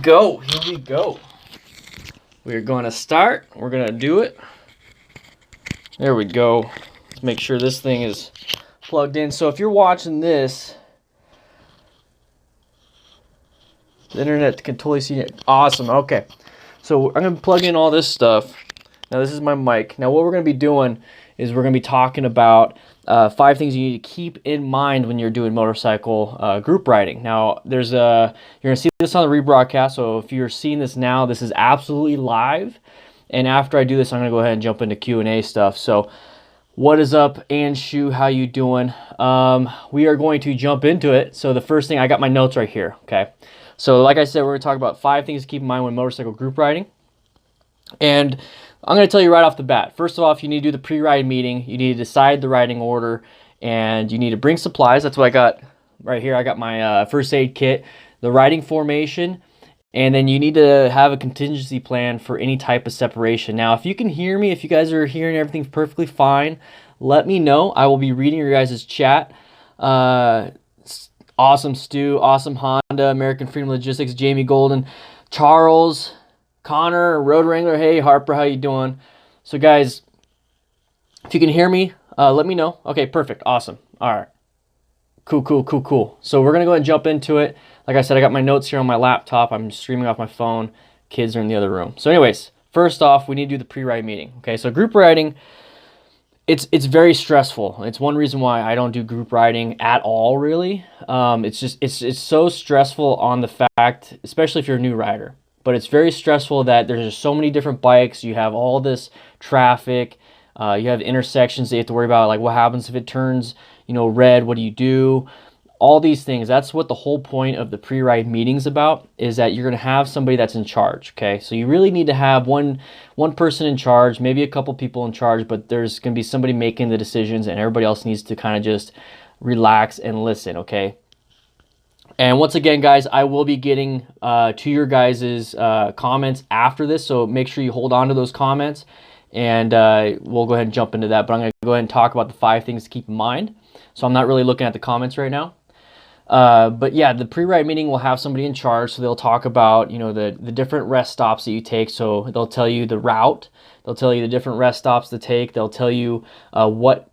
go. Here we go. We're going to start. We're going to do it. There we go. Let's make sure this thing is plugged in. So if you're watching this, the internet can totally see it. Awesome. Okay. So I'm going to plug in all this stuff. Now this is my mic. Now what we're going to be doing is we're going to be talking about 5 things you need to keep in mind when you're doing motorcycle group riding. Now there's you're going to see this on the rebroadcast. So if you're seeing this now, this is absolutely live. And after I do this, I'm going to go ahead and jump into Q&A stuff. So what is up, Anshu? How you doing? We are going to jump into it. So the first thing, I got my notes right here. Okay. So like I said, we're going to talk about 5 things to keep in mind when motorcycle group riding. And I'm going to tell you right off the bat. First of all, if you need to do the pre-ride meeting, you need to decide the riding order, and you need to bring supplies. That's what I got right here. I got my first aid kit, the riding formation, and then you need to have a contingency plan for any type of separation. Now, if you can hear me, if you guys are hearing everything perfectly fine, let me know. I will be reading your guys' chat. Awesome Stu, Awesome Honda, American Freedom Logistics, Jamie Golden, Charles, Connor, Road Wrangler, hey Harper, how you doing? So guys, if you can hear me, let me know. Okay, perfect, awesome. All right, cool. So we're gonna go ahead and jump into it. Like I said, I got my notes here on my laptop. I'm streaming off my phone. Kids are in the other room. So anyways, first off, we need to do the pre-ride meeting. Okay, so group riding, it's very stressful. It's one reason why I don't do group riding at all, really. It's so stressful on the fact, especially if you're a new rider. But it's very stressful that there's just so many different bikes. You have all this traffic. You have intersections that you have to worry about. Like, what happens if it turns, red? What do you do? All these things. That's what the whole point of the pre-ride meeting's about, is that you're going to have somebody that's in charge. Okay, so you really need to have one person in charge, maybe a couple people in charge, but there's going to be somebody making the decisions, and everybody else needs to kind of just relax and listen. Okay. And once again, guys, I will be getting to your guys' comments after this, so make sure you hold on to those comments, and we'll go ahead and jump into that. But I'm going to go ahead and talk about the 5 things to keep in mind. So I'm not really looking at the comments right now. But yeah, the pre-ride meeting will have somebody in charge, so they'll talk about the different rest stops that you take. So they'll tell you the route, they'll tell you the different rest stops to take, they'll tell you what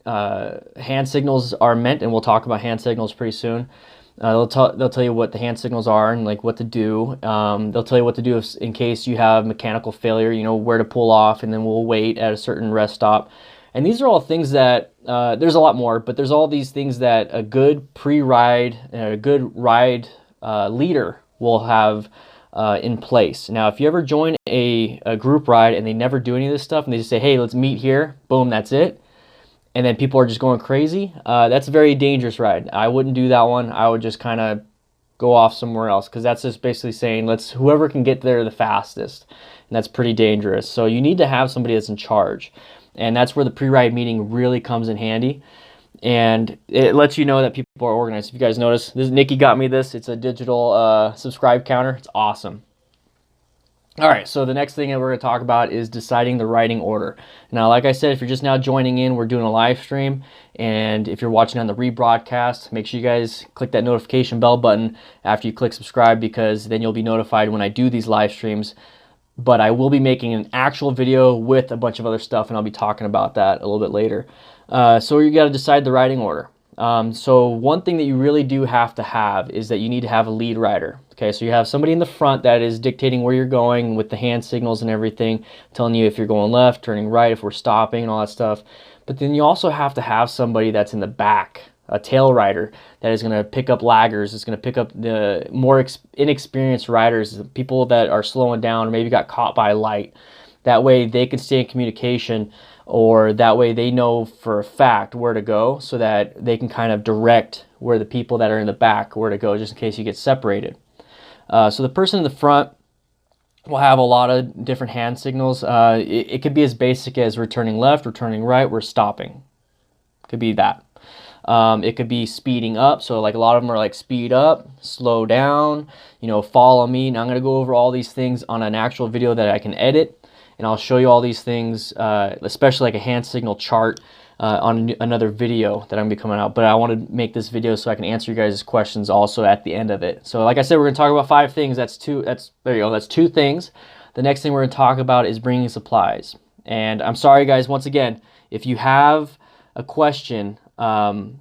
hand signals are meant, and we'll talk about hand signals pretty soon. They'll tell you what the hand signals are and like what to do. They'll tell you what to do in case you have mechanical failure, where to pull off, and then we'll wait at a certain rest stop. And these are all things that, there's a lot more, but there's all these things that a good pre-ride and a good ride leader will have in place. Now, if you ever join a group ride and they never do any of this stuff, and they just say, hey, let's meet here, boom, that's it, and then people are just going crazy, that's a very dangerous ride. I wouldn't do that one. I would just kind of go off somewhere else, because that's just basically saying whoever can get there the fastest, and that's pretty dangerous. So you need to have somebody that's in charge, and that's where the pre-ride meeting really comes in handy, and it lets you know that people are organized. If you guys notice, Nikki got me this. It's a digital subscribe counter. It's awesome. All right, so the next thing that we're going to talk about is deciding the riding order. Now, like I said, if you're just now joining in, we're doing a live stream, and if you're watching on the rebroadcast, make sure you guys click that notification bell button after you click subscribe, because then you'll be notified when I do these live streams. But I will be making an actual video with a bunch of other stuff, and I'll be talking about that a little bit later. So you got to decide the riding order. So one thing that you really do have to have is that you need to have a lead rider. Okay, so you have somebody in the front that is dictating where you're going with the hand signals and everything, telling you if you're going left, turning right, if we're stopping, and all that stuff. But then you also have to have somebody that's in the back, a tail rider, that is going to pick up laggers, is going to pick up the more inexperienced riders, people that are slowing down or maybe got caught by a light. That way they can stay in communication, or that way they know for a fact where to go, so that they can kind of direct where the people that are in the back where to go, just in case you get separated. So the person in the front will have a lot of different hand signals. It could be as basic as we're turning left, we're turning right, we're stopping. Could be that. It could be speeding up. So like a lot of them are like speed up, slow down, follow me. Now I'm going to go over all these things on an actual video that I can edit. and I'll show you all these things, especially like a hand signal chart on another video that I'm gonna be coming out. But I want to make this video so I can answer you guys' questions also at the end of it. So like I said, we're gonna talk about 5 things. There you go. That's 2 things. The next thing we're gonna talk about is bringing supplies. And I'm sorry guys, once again, if you have a question,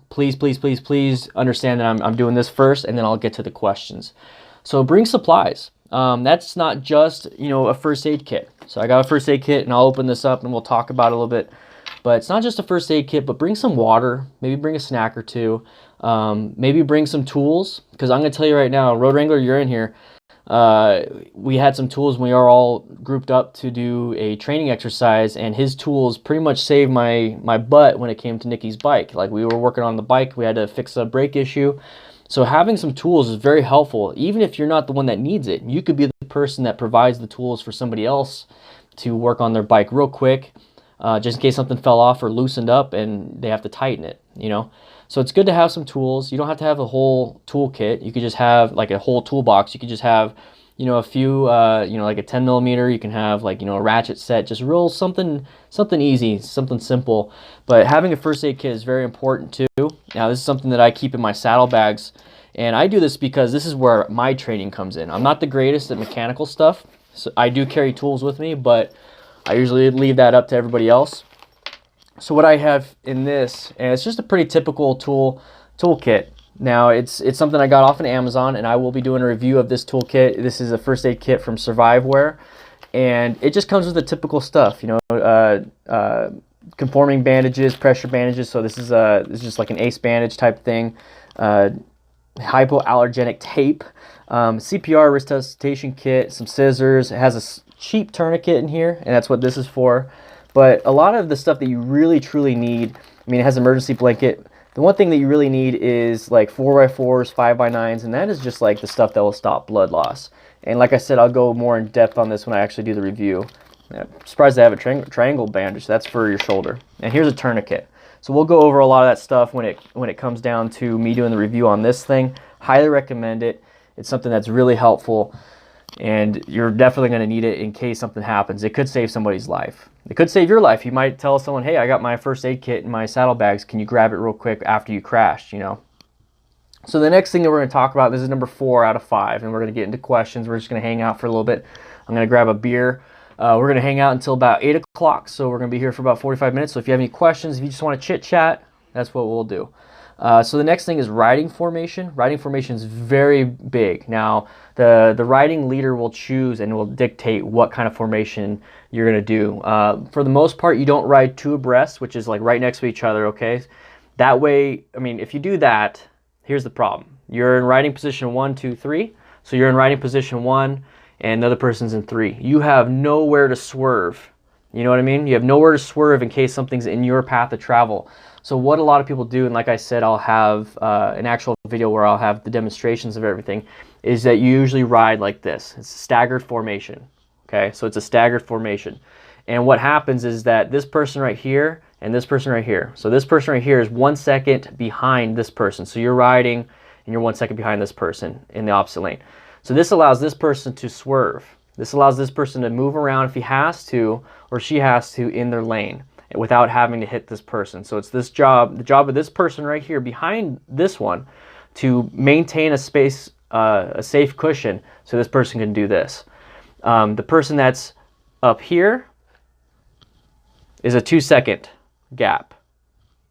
please understand that I'm doing this first, and then I'll get to the questions. So bring supplies. That's not just, a first aid kit. So I got a first aid kit, and I'll open this up and we'll talk about it a little bit. But it's not just a first aid kit, but bring some water, maybe bring a snack or 2, maybe bring some tools, because I'm going to tell you right now, Road Wrangler, you're in here. We had some tools when we were all grouped up to do a training exercise, and his tools pretty much saved my butt when it came to Nikki's bike. Like, we were working on the bike, we had to fix a brake issue. So having some tools is very helpful. Even if you're not the one that needs it, you could be the person that provides the tools for somebody else to work on their bike real quick, just in case something fell off or loosened up and they have to tighten it, So it's good to have some tools. You don't have to have a whole toolkit. You could just have like a whole toolbox. You could just have, a few, like a 10 millimeter. You can have like, a ratchet set, just real something easy, something simple. But having a first aid kit is very important too. Now this is something that I keep in my saddlebags, and I do this because this is where my training comes in. I'm not the greatest at mechanical stuff, so I do carry tools with me, but I usually leave that up to everybody else. So what I have in this, and it's just a pretty typical toolkit. Now it's something I got off of Amazon, and I will be doing a review of this toolkit. This is a first aid kit from Surviveware, and it just comes with the typical stuff, conforming bandages, pressure bandages. So this is just like an ACE bandage type thing, hypoallergenic tape, CPR resuscitation kit, some scissors. It has a cheap tourniquet in here, and that's what this is for. But a lot of the stuff that you really truly need, it has an emergency blanket. The one thing that you really need is like 4x4s, 5x9s, and that is just like the stuff that will stop blood loss. And like I said, I'll go more in depth on this when I actually do the review. I'm surprised they have a triangle bandage. That's for your shoulder. And here's a tourniquet. So we'll go over a lot of that stuff when it comes down to me doing the review on this thing. Highly recommend it. It's something that's really helpful, and you're definitely going to need it in case something happens. It could save somebody's life. It could save your life. You might tell someone, hey, I got my first aid kit in my saddlebags. Can you grab it real quick after you crashed, So the next thing that we're going to talk about, this is number 4 out of 5, and we're going to get into questions. We're just going to hang out for a little bit. I'm going to grab a beer. We're going to hang out until about 8 o'clock, so we're going to be here for about 45 minutes. So if you have any questions, if you just want to chit-chat, that's what we'll do. So the next thing is riding formation. Riding formation is very big. Now, the riding leader will choose and will dictate what kind of formation you're going to do. For the most part, you don't ride 2 abreast, which is like right next to each other, okay? That way, if you do that, here's the problem. You're in riding position 1, 2, 3. So you're in riding position 1, and the other person's in 3. You have nowhere to swerve. You know what I mean? You have nowhere to swerve in case something's in your path of travel. So what a lot of people do, and like I said, I'll have an actual video where I'll have the demonstrations of everything, is that you usually ride like this. It's a staggered formation. Okay, so it's a staggered formation. And what happens is that this person right here and this person right here. So this person right here is 1 second behind this person. So you're riding and you're 1 second behind this person in the opposite lane. So this allows this person to swerve. This allows this person to move around if he has to or she has to in their lane without having to hit this person. So it's the job of this person right here behind this one to maintain a space, a safe cushion, so this person can do this. The person that's up here is a 2-second gap.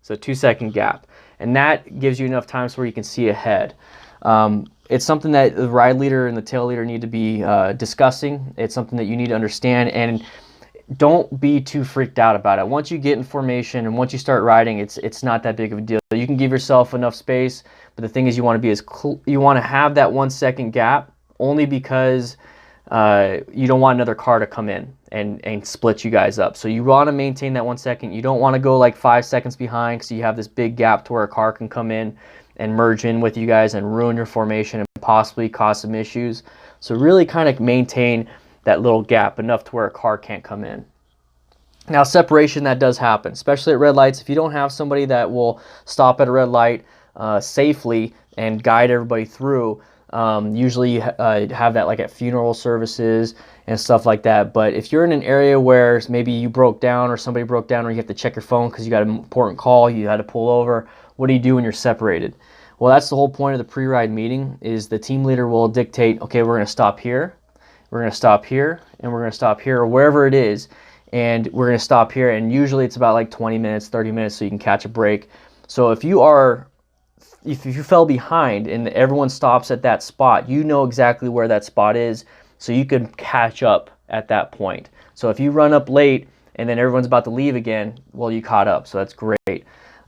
It's a 2-second gap, and that gives you enough time so where you can see ahead. It's something that the ride leader and the tail leader need to be discussing. It's something that you need to understand, and don't be too freaked out about it. Once you get in formation and once you start riding, it's not that big of a deal. You can give yourself enough space, but the thing is, you want to have that 1 second gap only because you don't want another car to come in and split you guys up. So you want to maintain that 1 second. You don't want to go like 5 seconds behind because you have this big gap to where a car can come in and merge in with you guys and ruin your formation and possibly cause some issues. So really kind of maintain that little gap enough to where a car can't come in. Now, separation, that does happen, especially at red lights. If you don't have somebody that will stop at a red light safely and guide everybody through, Usually you have that like at funeral services and stuff like that. But if you're in an area where maybe you broke down or somebody broke down, or you have to check your phone because you got an important call, you had to pull over, what do you do when you're separated? Well, that's the whole point of the pre-ride meeting, is the team leader will dictate, okay, we're going to stop here, we're going to stop here, and we're going to stop here, or wherever it is, and we're going to stop here. And usually it's about like 20 minutes, 30 minutes, so you can catch a break. So if you fell behind and everyone stops at that spot, you know exactly where that spot is, so you can catch up at that point. So if you run up late and then everyone's about to leave again, well, you caught up, so that's great.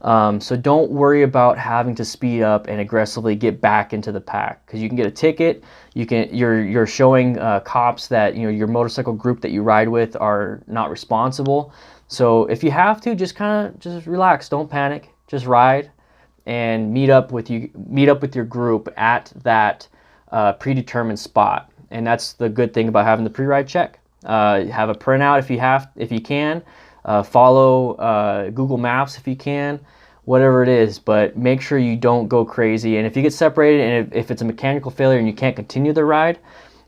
So don't worry about having to speed up and aggressively get back into the pack, because you can get a ticket. You're showing cops that your motorcycle group that you ride with are not responsible. So if you have to, just relax, don't panic, just ride and meet up with your group at that predetermined spot. And that's the good thing about having the pre-ride check. Have a printout if you can. Follow Google Maps if you can, whatever it is, but make sure you don't go crazy. And if you get separated and if it's a mechanical failure and you can't continue the ride,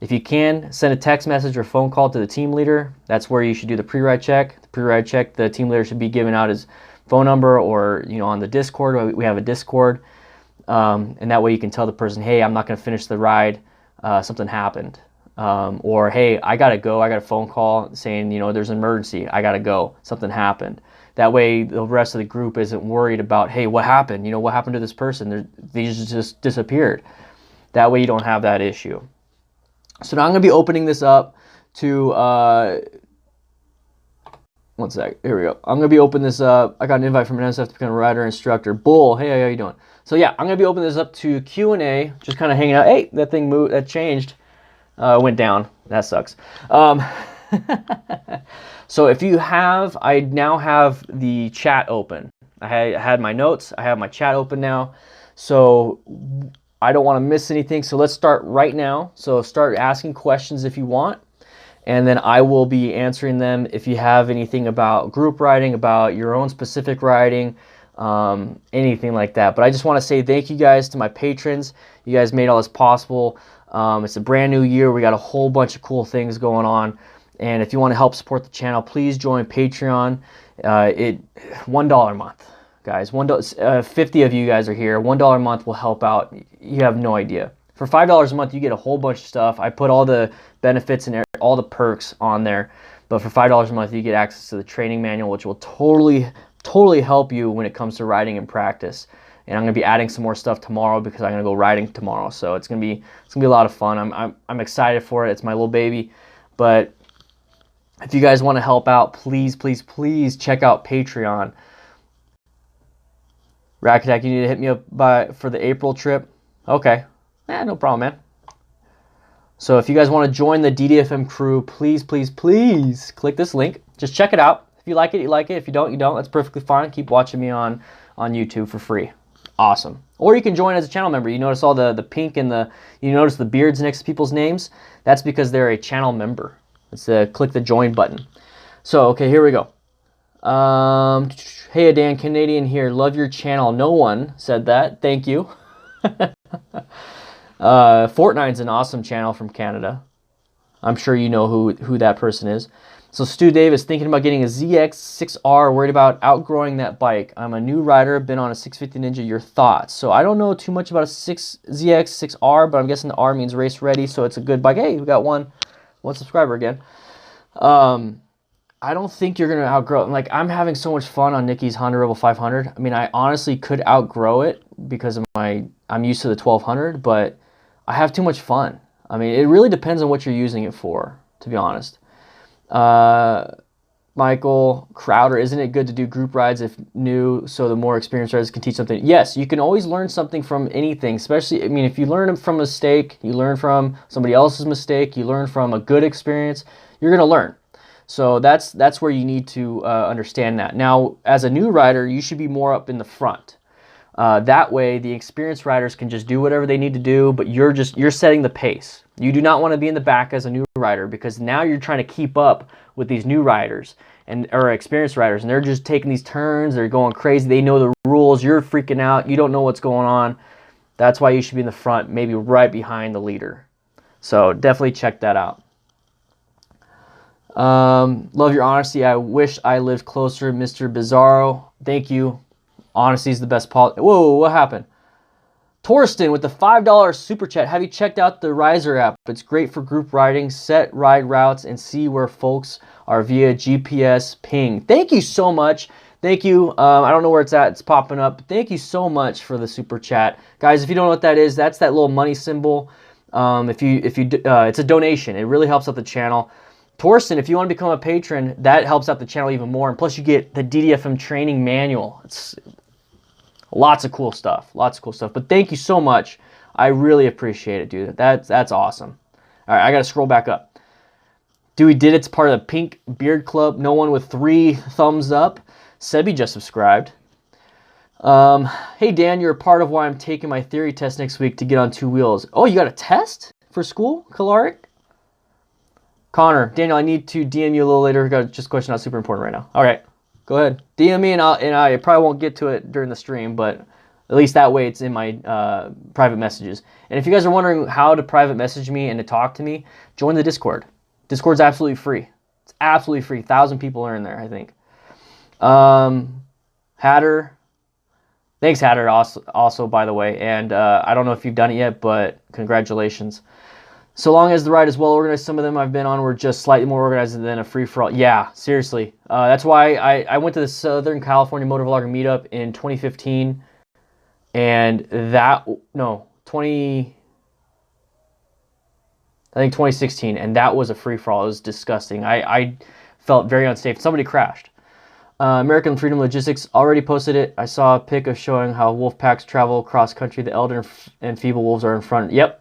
if you can, send a text message or phone call to the team leader. That's where you should do the pre-ride check. The pre-ride check, the team leader should be giving out his phone number, or on the Discord. We have a Discord, and that way you can tell the person, hey, I'm not going to finish the ride, something happened. Or hey, I gotta go, I got a phone call saying there's an emergency, I gotta go, something happened. That way the rest of the group isn't worried about, hey, what happened, what happened to this person, they just disappeared. That way you don't have that issue. So now I'm gonna be opening this up to one sec, here we go. I'm gonna be opening this up. I got an invite from an NSF to become a rider instructor. Bull, hey, how you doing? So yeah, I'm gonna be opening this up to Q&A, just kind of hanging out. Hey, that thing moved, that changed. Went down. That sucks. So if you have, I now have the chat open. I had my notes. I have my chat open now. So I don't want to miss anything. So let's start right now. So start asking questions if you want, and then I will be answering them. If you have anything about group riding, about your own specific riding, anything like that. But I just want to say thank you guys to my patrons. You guys made all this possible. It's a brand new year. We got a whole bunch of cool things going on. And if you want to help support the channel, please join Patreon. $1 a month, guys. 50 of you guys are here. $1 a month will help out. You have no idea. For $5 a month, you get a whole bunch of stuff. I put all the benefits and all the perks on there. But for $5 a month, you get access to the training manual, which will totally help you when it comes to riding and practice. And I'm gonna be adding some more stuff tomorrow because I'm gonna go riding tomorrow. So it's gonna be a lot of fun. I'm excited for it. It's my little baby. But if you guys want to help out, please check out Patreon. Rack Attack, you need to hit me up for the April trip. Okay, no problem, man. So if you guys want to join the DDFM crew, please click this link. Just check it out. If you like it, you like it. If you don't, you don't. That's perfectly fine. Keep watching me on YouTube for free. Awesome. Or you can join as a channel member. You notice all the pink and you notice the beards next to people's names? That's because they're a channel member. It's click the join button. So, okay, here we go. Hey, Dan, Canadian here. Love your channel. No one said that. Thank you. Fortnine's an awesome channel from Canada. I'm sure you know who that person is. So Stu Davis, thinking about getting a ZX6R, worried about outgrowing that bike. I'm a new rider, been on a 650 Ninja. Your thoughts? So I don't know too much about a ZX6R, but I'm guessing the R means race ready, so it's a good bike. Hey, we got one subscriber again. I don't think you're gonna outgrow it. Like, I'm having so much fun on Nikki's Honda Rebel 500. I mean, I honestly could outgrow it because of I'm used to the 1200, but I have too much fun. I mean, it really depends on what you're using it for, to be honest. Michael Crowder, isn't it good to do group rides if new, so the more experienced riders can teach something? Yes, you can always learn something from anything, especially, I mean, if you learn from a mistake, you learn from somebody else's mistake, you learn from a good experience, you're going to learn. So that's where you need to understand that. Now, as a new rider, you should be more up in the front. That way, the experienced riders can just do whatever they need to do, but you're setting the pace. You do not want to be in the back as a new rider, because now you're trying to keep up with these new riders or experienced riders, and they're just taking these turns. They're going crazy. They know the rules. You're freaking out. You don't know what's going on. That's why you should be in the front, maybe right behind the leader. So definitely check that out. Love your honesty. I wish I lived closer, Mr. Bizarro. Thank you. Honesty is the best policy. Whoa, what happened? Torsten with the $5 super chat. Have you checked out the Riser app? It's great for group riding, set ride routes, and see where folks are via GPS ping. Thank you so much. Thank you. I don't know where it's at. It's popping up. Thank you so much for the super chat, guys. If you don't know what that is, that's that little money symbol. It's a donation. It really helps out the channel. Torsten, if you want to become a patron, that helps out the channel even more. And plus, you get the DDFM training manual. It's lots of cool stuff. Lots of cool stuff. But thank you so much. I really appreciate it, dude. That's awesome. All right, I got to scroll back up. Dewey did it's part of the Pink Beard Club. No one with 3 thumbs up. Sebi just subscribed. Hey, Dan, you're a part of why I'm taking my theory test next week to get on 2 wheels. Oh, you got a test for school, Kalaric? Connor, Daniel, I need to DM you a little later. Got just a question, not super important right now. All right, go ahead. DM me, and I probably won't get to it during the stream, but at least that way it's in my private messages. And if you guys are wondering how to private message me and to talk to me, join the Discord. Discord's absolutely free. It's absolutely free. 1,000 people are in there, I think. Hatter. Thanks, Hatter, also, by the way. And I don't know if you've done it yet, but congratulations. So long as the ride is well organized, some of them I've been on were just slightly more organized than a free-for-all. Yeah, seriously. That's why I went to the Southern California Motor Vlogger Meetup in 2015. And I think 2016. And that was a free-for-all. It was disgusting. I felt very unsafe. Somebody crashed. American Freedom Logistics already posted it. I saw a pic of showing how wolf packs travel across country. The elder and feeble wolves are in front. Yep.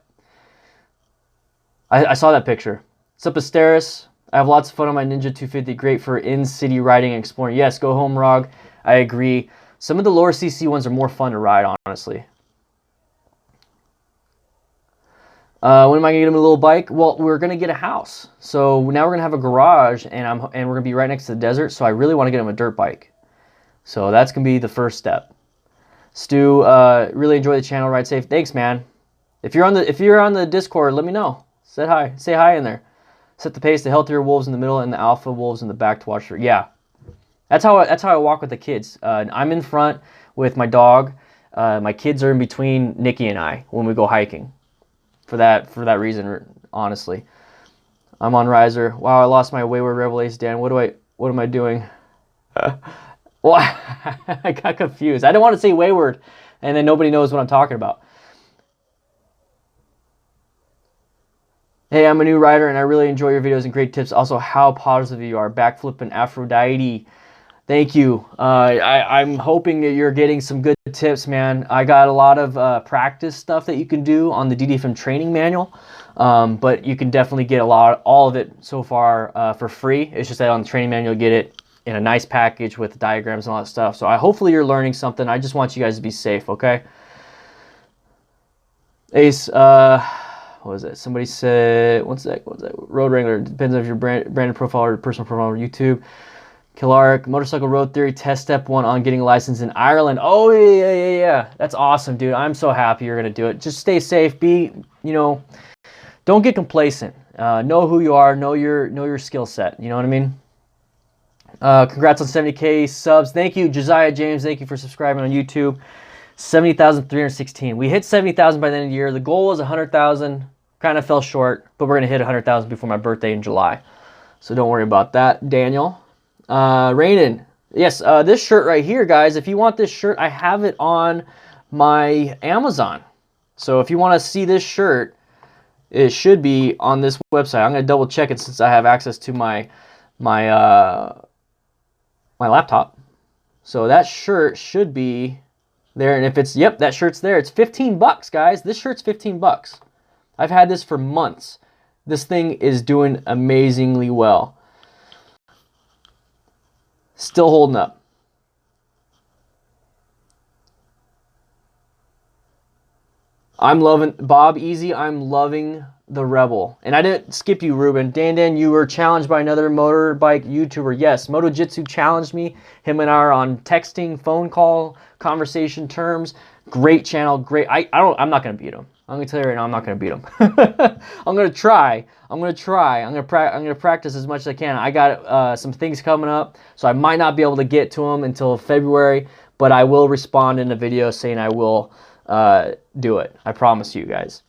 I saw that picture. What's up, Asteris? I have lots of fun on my Ninja 250. Great for in-city riding and exploring. Yes, go home, Rog. I agree. Some of the lower CC ones are more fun to ride, honestly. When am I going to get him a little bike? Well, we're going to get a house. So now we're going to have a garage, and we're going to be right next to the desert, so I really want to get him a dirt bike. So that's going to be the first step. Stu, really enjoy the channel. Ride safe. Thanks, man. If you're on the Discord, let me know. Say hi in there. Set the pace. The healthier wolves in the middle and the alpha wolves in the back to watch for. Yeah, that's how I walk with the kids. I'm in front with my dog. My kids are in between Nikki and I when we go hiking. For that reason, honestly. I'm on Riser. Wow, I lost my wayward revelation, Dan. What am I doing? Well, I got confused. I didn't want to say wayward, and then nobody knows what I'm talking about. Hey, I'm a new rider, and I really enjoy your videos and great tips. Also, how positive you are. Backflip and Aphrodite. Thank you. I'm hoping that you're getting some good tips, man. I got a lot of practice stuff that you can do on the DDFM training manual, but you can definitely get all of it so far for free. It's just that on the training manual, you get it in a nice package with diagrams and all that stuff. So hopefully you're learning something. I just want you guys to be safe, okay? Ace, what was it? Somebody said, what's that? Road Wrangler. Depends on if your branded profile or personal profile on YouTube. Killark, Motorcycle Road Theory Test Step 1 on getting a license in Ireland. Oh, yeah. That's awesome, dude. I'm so happy you're going to do it. Just stay safe. Don't get complacent. Know who you are. Know your skill set. You know what I mean? Congrats on 70K subs. Thank you, Josiah James. Thank you for subscribing on YouTube. 70,316. We hit 70,000 by the end of the year. The goal was 100,000. Kind of fell short, but we're going to hit 100,000 before my birthday in July. So don't worry about that, Daniel. Rainin. Yes, this shirt right here, guys. If you want this shirt, I have it on my Amazon. So if you want to see this shirt, it should be on this website. I'm going to double check it since I have access to my laptop. So that shirt should be there, and if it's, yep, that shirt's there. It's 15 bucks, guys. This shirt's 15 bucks. I've had this for months. This thing is doing amazingly well. Still holding up. I'm loving, Bob Easy, I'm loving the Rebel. And I didn't skip you, Ruben. Dan, you were challenged by another motorbike YouTuber. Yes, MotoJitsu challenged me. Him and I are on texting, phone call, conversation terms. Great channel, great. I'm not gonna beat him. I'm gonna tell you right now, I'm not gonna beat him. I'm gonna try. I'm gonna practice as much as I can. I got some things coming up, so I might not be able to get to him until February, but I will respond in a video saying I will do it. I promise you guys.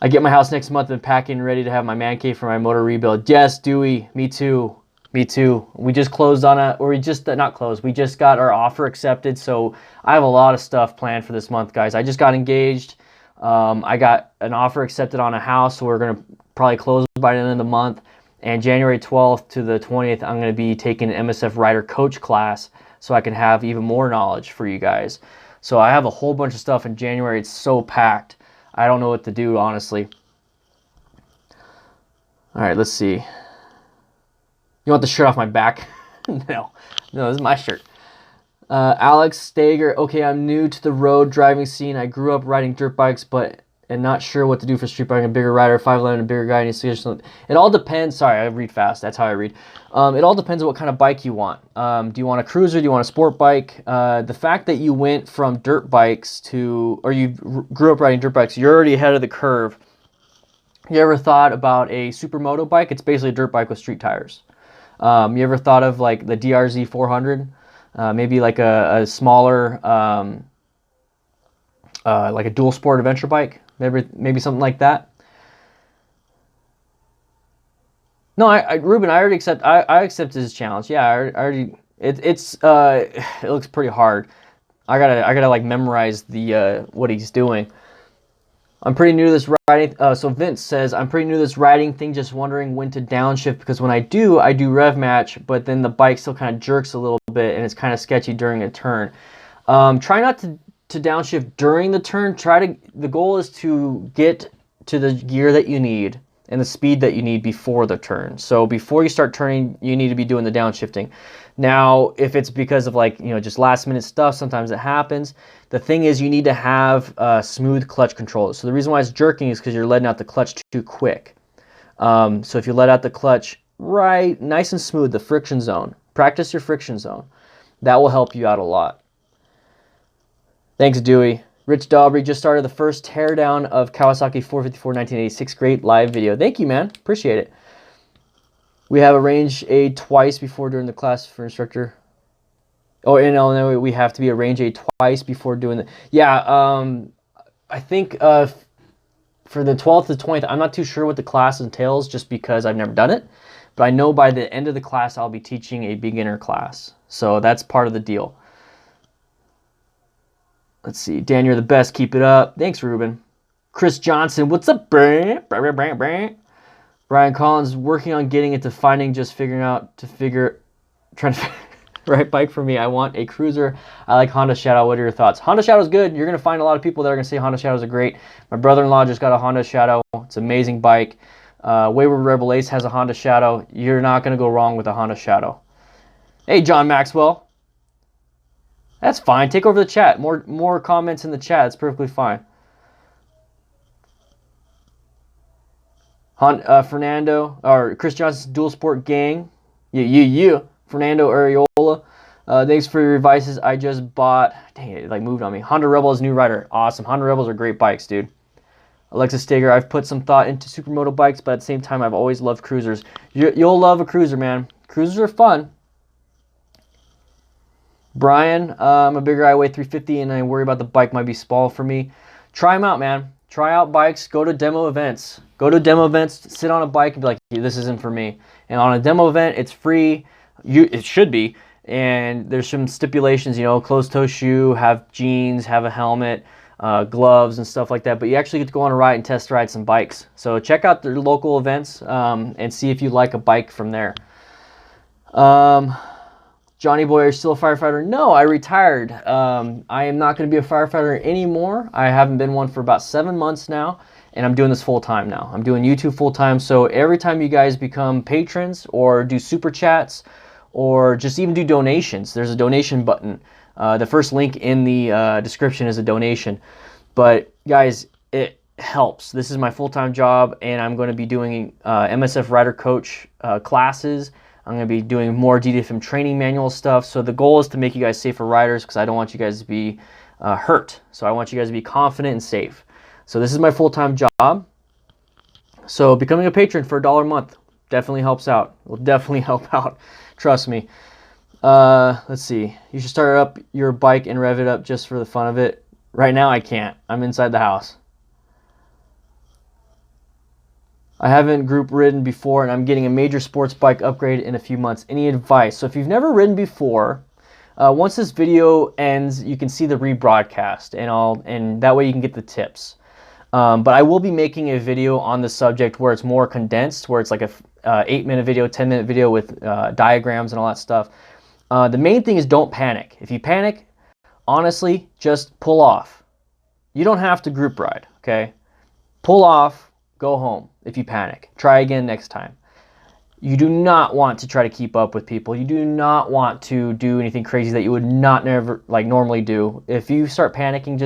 I get my house next month and packing, ready to have my man cave for my motor rebuild. Yes, Dewey, me too. Me too. We just closed on a, or we just, not closed, we just got our offer accepted, so I have a lot of stuff planned for this month, guys. I just got engaged. I got an offer accepted on a house, so we're going to probably close by the end of the month. And January 12th to the 20th, I'm going to be taking an MSF Rider Coach class so I can have even more knowledge for you guys. So I have a whole bunch of stuff in January. It's so packed. I don't know what to do, honestly. All right, let's see. You want the shirt off my back? No, this is my shirt. Alex Stager. Okay, I'm new to the road driving scene. I grew up riding dirt bikes, and not sure what to do for street biking. A bigger rider, 5'11", a bigger guy. It all depends. Sorry, I read fast. That's how I read. It all depends on what kind of bike you want. Do you want a cruiser? Do you want a sport bike? The fact that you went from dirt bikes to, or you grew up riding dirt bikes, you're already ahead of the curve. You ever thought about a supermoto bike? It's basically a dirt bike with street tires. You ever thought of like the DRZ 400? Maybe like a smaller, like a dual sport adventure bike? Maybe something like that. No, Ruben, I already accept. I accepted his challenge. Yeah, I already. It looks pretty hard. I gotta like memorize the what he's doing. I'm pretty new to this riding. So Vince says, I'm pretty new to this riding thing, just wondering when to downshift, because when I do rev match, but then the bike still kind of jerks a little bit and it's kind of sketchy during a turn. Try not to downshift during the turn. The goal is to get to the gear that you need and the speed that you need before the turn. So before you start turning, you need to be doing the downshifting. Now, if it's because of like, just last minute stuff, sometimes it happens. The thing is, you need to have smooth clutch control. So the reason why it's jerking is because you're letting out the clutch too quick. So if you let out the clutch right, nice and smooth, the friction zone, practice your friction zone. That will help you out a lot. Thanks, Dewey. Rich Daubry just started the first teardown of Kawasaki 454 1986. Great live video. Thank you, man. Appreciate it. We have a range aid twice before during the class for instructor. Oh, in Illinois, we have to be a range aid twice before doing the. Yeah, I think for the 12th to 20th, I'm not too sure what the class entails just because I've never done it. But I know by the end of the class, I'll be teaching a beginner class. So that's part of the deal. Let's see. Dan, you're the best. Keep it up. Thanks, Ruben. Chris Johnson, what's up, Brian Collins, working on getting into finding, just figuring out trying to right bike for me. I want a cruiser. I like Honda Shadow. What are your thoughts? Honda Shadow's good. You're going to find a lot of people that are going to say Honda Shadows are great. My brother-in-law just got a Honda Shadow. It's an amazing bike. Wayward Rebel Ace has a Honda Shadow. You're not going to go wrong with a Honda Shadow. Hey, John Maxwell. That's fine. Take over the chat. More comments in the chat. It's perfectly fine. Fernando, or Chris Johnson's Dual Sport Gang. Yeah. Fernando Ariola. Thanks for your advices. I just bought. Dang it, like moved on me. Honda Rebel is new rider. Awesome. Honda Rebels are great bikes, dude. Alexis Steger, I've put some thought into supermoto bikes, but at the same time, I've always loved cruisers. You'll love a cruiser, man. Cruisers are fun. Brian, I'm a bigger guy, I weigh 350, and I worry about the bike might be small for me. Try them out, man. Try out bikes. Go to demo events. Go to demo events. Sit on a bike and be like, this isn't for me. And on a demo event, it's free. It should be. And there's some stipulations, closed-toe shoe, have jeans, have a helmet, gloves, and stuff like that. But you actually get to go on a ride and test ride some bikes. So check out the local events and see if you like a bike from there. Johnny Boy, are you still a firefighter? No, I retired. I am not going to be a firefighter anymore. I haven't been one for about 7 months now, and I'm doing this full-time now. I'm doing YouTube full-time, so every time you guys become patrons or do super chats or just even do donations, there's a donation button. The first link in the description is a donation. But, guys, it helps. This is my full-time job, and I'm going to be doing MSF Rider Coach classes. I'm going to be doing more DDFM training manual stuff. So the goal is to make you guys safer riders, because I don't want you guys to be hurt. So I want you guys to be confident and safe. So this is my full-time job. So becoming a patron for $1 a month definitely helps out. Will definitely help out. Trust me. Let's see. You should start up your bike and rev it up just for the fun of it. Right now I can't. I'm inside the house. I haven't group ridden before, and I'm getting a major sports bike upgrade in a few months. Any advice? So if you've never ridden before, once this video ends, you can see the rebroadcast, and that way you can get the tips. But I will be making a video on the subject where it's more condensed, where it's like a 8-minute video, 10-minute video with diagrams and all that stuff. The main thing is don't panic. If you panic, honestly, just pull off. You don't have to group ride, okay? Pull off, go home if you panic. Try again next time. You do not want to try to keep up with people. You do not want to do anything crazy that you would not normally do. If you start panicking,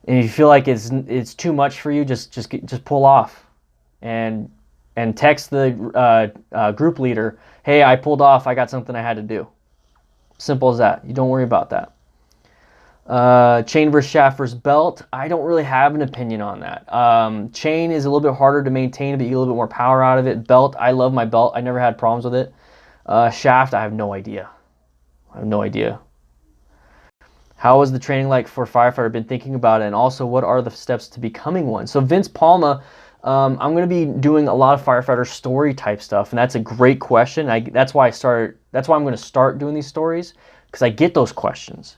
and you feel like it's too much for you, just pull off, and text the group leader, hey, I pulled off. I got something I had to do. Simple as that. You don't worry about that. Chain versus shaft versus belt. I don't really have an opinion on that. Chain is a little bit harder to maintain, but you get a little bit more power out of it. Belt, I love my belt. I never had problems with it. Shaft, I have no idea. How was the training like for firefighter? I've been thinking about it. And also, what are the steps to becoming one? So Vince Palma, I'm going to be doing a lot of firefighter story type stuff, and that's a great question. That's why I'm going to start doing these stories, because I get those questions.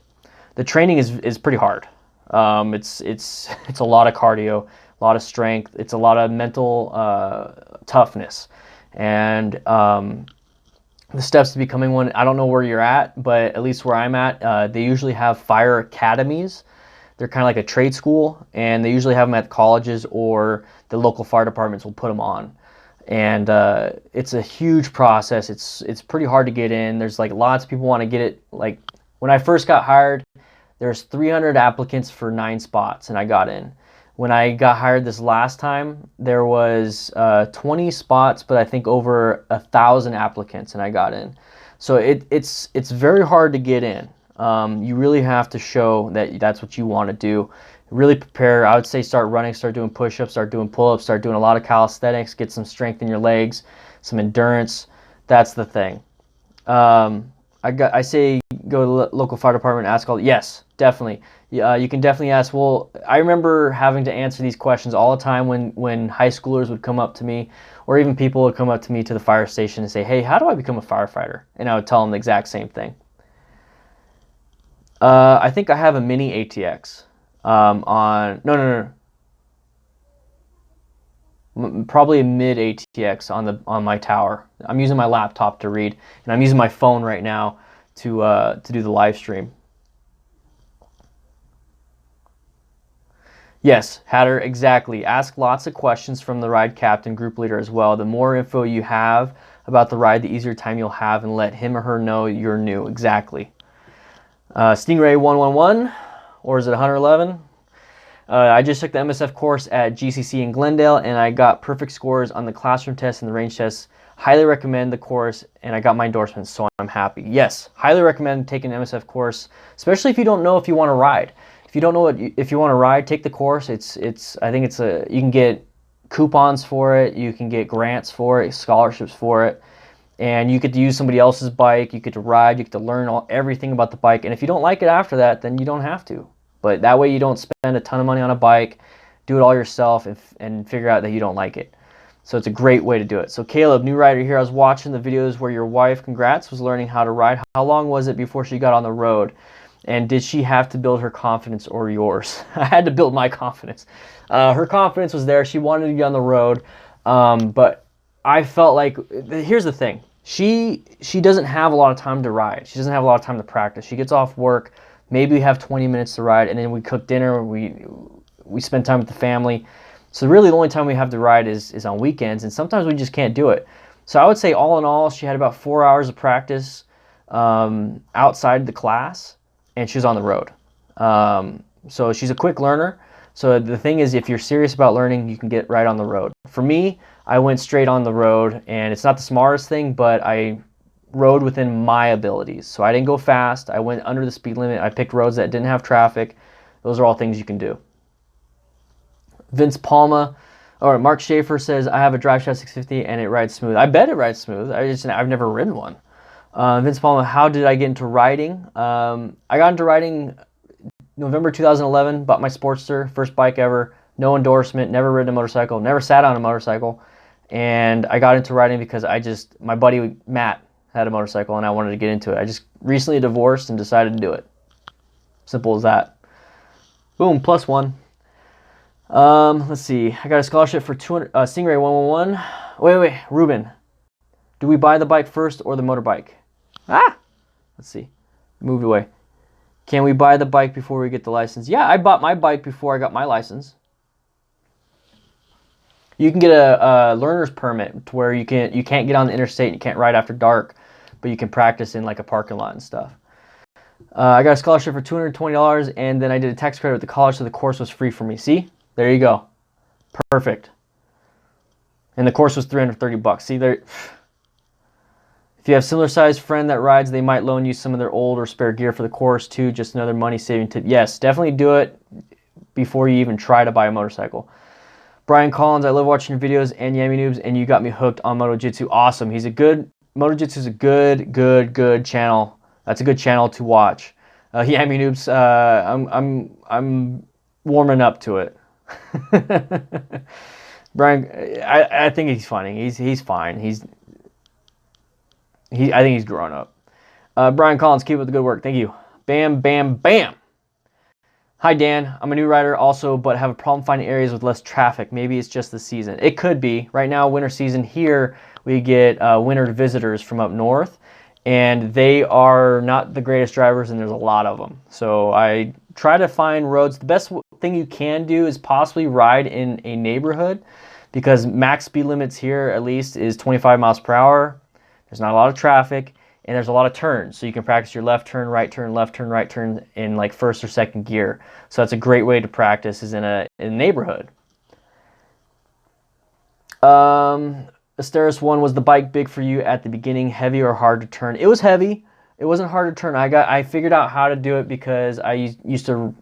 The training is pretty hard. It's a lot of cardio, a lot of strength. It's a lot of mental toughness, and the steps to becoming one. I don't know where you're at, but at least where I'm at, they usually have fire academies. They're kind of like a trade school, and they usually have them at colleges, or the local fire departments will put them on. And it's a huge process. It's pretty hard to get in. There's like lots of people want to get it. Like when I first got hired, there's 300 applicants for 9 spots, and I got in. When I got hired this last time, there was 20 spots, but I think over 1,000 applicants, and I got in. So it's very hard to get in. You really have to show that that's what you want to do. Really prepare. I would say start running, start doing push-ups, start doing pull-ups, start doing a lot of calisthenics, get some strength in your legs, some endurance. That's the thing. I say go to the local fire department, ask all. Yes, definitely. You can definitely ask. Well, I remember having to answer these questions all the time when high schoolers would come up to me, or even people would come up to me to the fire station and say, hey, how do I become a firefighter? And I would tell them the exact same thing. I think I have a mini ATX no. Probably a mid ATX on my tower. I'm using my laptop to read, and I'm using my phone right now to do the live stream. Yes, Hatter, exactly. Ask lots of questions from the ride captain, group leader as well. The more info you have about the ride, the easier time you'll have, and let him or her know you're new. Exactly. Stingray 111, or is it 111? I just took the MSF course at GCC in Glendale, and I got perfect scores on the classroom tests and the range tests. Highly recommend the course, and I got my endorsements, so I'm happy. Yes, highly recommend taking an MSF course, especially if you don't know if you want to ride. If you don't know if you want to ride, take the course. I think you can get coupons for it, you can get grants for it, scholarships for it, and you get to use somebody else's bike. You get to ride, you get to learn everything about the bike, and if you don't like it after that, then you don't have to. But that way you don't spend a ton of money on a bike, do it all yourself, and figure out that you don't like it. So it's a great way to do it. So Caleb, new rider here. I was watching the videos where your wife, congrats, was learning how to ride. How long was it before she got on the road? And did she have to build her confidence or yours? I had to build my confidence. Her confidence was there. She wanted to get on the road. But I felt like, here's the thing. She doesn't have a lot of time to ride. She doesn't have a lot of time to practice. She gets off work. Maybe we have 20 minutes to ride, and then we cook dinner. We spend time with the family. So really the only time we have to ride is on weekends, and sometimes we just can't do it. So I would say all in all, she had about 4 hours of practice outside the class, and she was on the road. So she's a quick learner. So the thing is, if you're serious about learning, you can get right on the road. For me, I went straight on the road, and it's not the smartest thing, but I rode within my abilities. So I didn't go fast. I went under the speed limit. I picked roads that didn't have traffic. Those are all things you can do. Vince Palma, or Mark Schaefer says, I have a drive shaft 650 and it rides smooth. I bet it rides smooth. I've never ridden one. Vince Palma, how did I get into riding? I got into riding November 2011, bought my Sportster, first bike ever, no endorsement, never ridden a motorcycle, never sat on a motorcycle. And I got into riding because my buddy Matt had a motorcycle and I wanted to get into it. I just recently divorced and decided to do it. Simple as that. Boom, +1. Let's see. I got a scholarship for Stingray 111. Wait, Ruben. Do we buy the bike first or the motorbike? Let's see. Moved away. Can we buy the bike before we get the license? Yeah, I bought my bike before I got my license. You can get a learner's permit to where you can't get on the interstate and you can't ride after dark, but you can practice in like a parking lot and stuff. I got a scholarship for $220 and then I did a tax credit with the college, so the course was free for me. See? There you go. Perfect. And the course was $330. See there. If you have similar sized friend that rides, they might loan you some of their old or spare gear for the course too. Just another money saving tip. Yes, definitely do it before you even try to buy a motorcycle. Brian Collins, I love watching your videos and Yami Noobs, and you got me hooked on MotoJitsu. Awesome. MotoJitsu is a good channel. That's a good channel to watch. Yami Noobs, I'm warming up to it. Brian, I think he's funny. He's fine. I think he's grown up. Brian Collins, keep up the good work. Thank you. Bam, bam, bam. Hi, Dan. I'm a new rider also, but have a problem finding areas with less traffic. Maybe it's just the season. It could be. Right now, winter season here, we get winter visitors from up north, and they are not the greatest drivers, and there's a lot of them. So I try to find roads. The best thing you can do is possibly ride in a neighborhood, because max speed limits here, at least, is 25 miles per hour. There's not a lot of traffic, and there's a lot of turns. So you can practice your left turn, right turn, left turn, right turn in like first or second gear. So that's a great way to practice, is in a neighborhood. Asteris 1, was the bike big for you at the beginning, heavy or hard to turn? It was heavy. It wasn't hard to turn. I figured out how to do it because I used to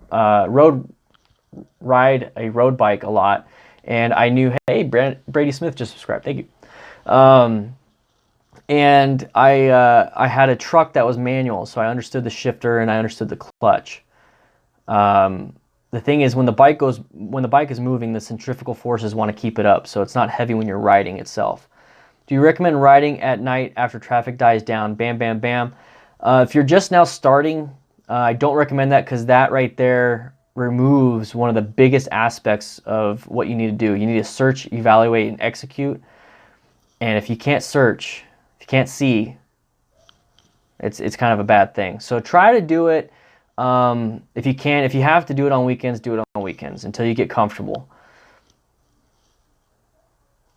ride a road bike a lot, and I knew, hey, Brady Smith just subscribed. Thank you. And I had a truck that was manual, so I understood the shifter and I understood the clutch. The thing is, when the bike is moving, the centrifugal forces want to keep it up, so it's not heavy when you're riding itself. Do you recommend riding at night after traffic dies down? Bam, bam, bam. If you're just now starting, I don't recommend that, because that right there removes one of the biggest aspects of what you need to do. You need to search, evaluate, and execute. And if you can't search, if you can't see, it's kind of a bad thing. So try to do it if you can. If you have to do it on weekends, do it on weekends until you get comfortable.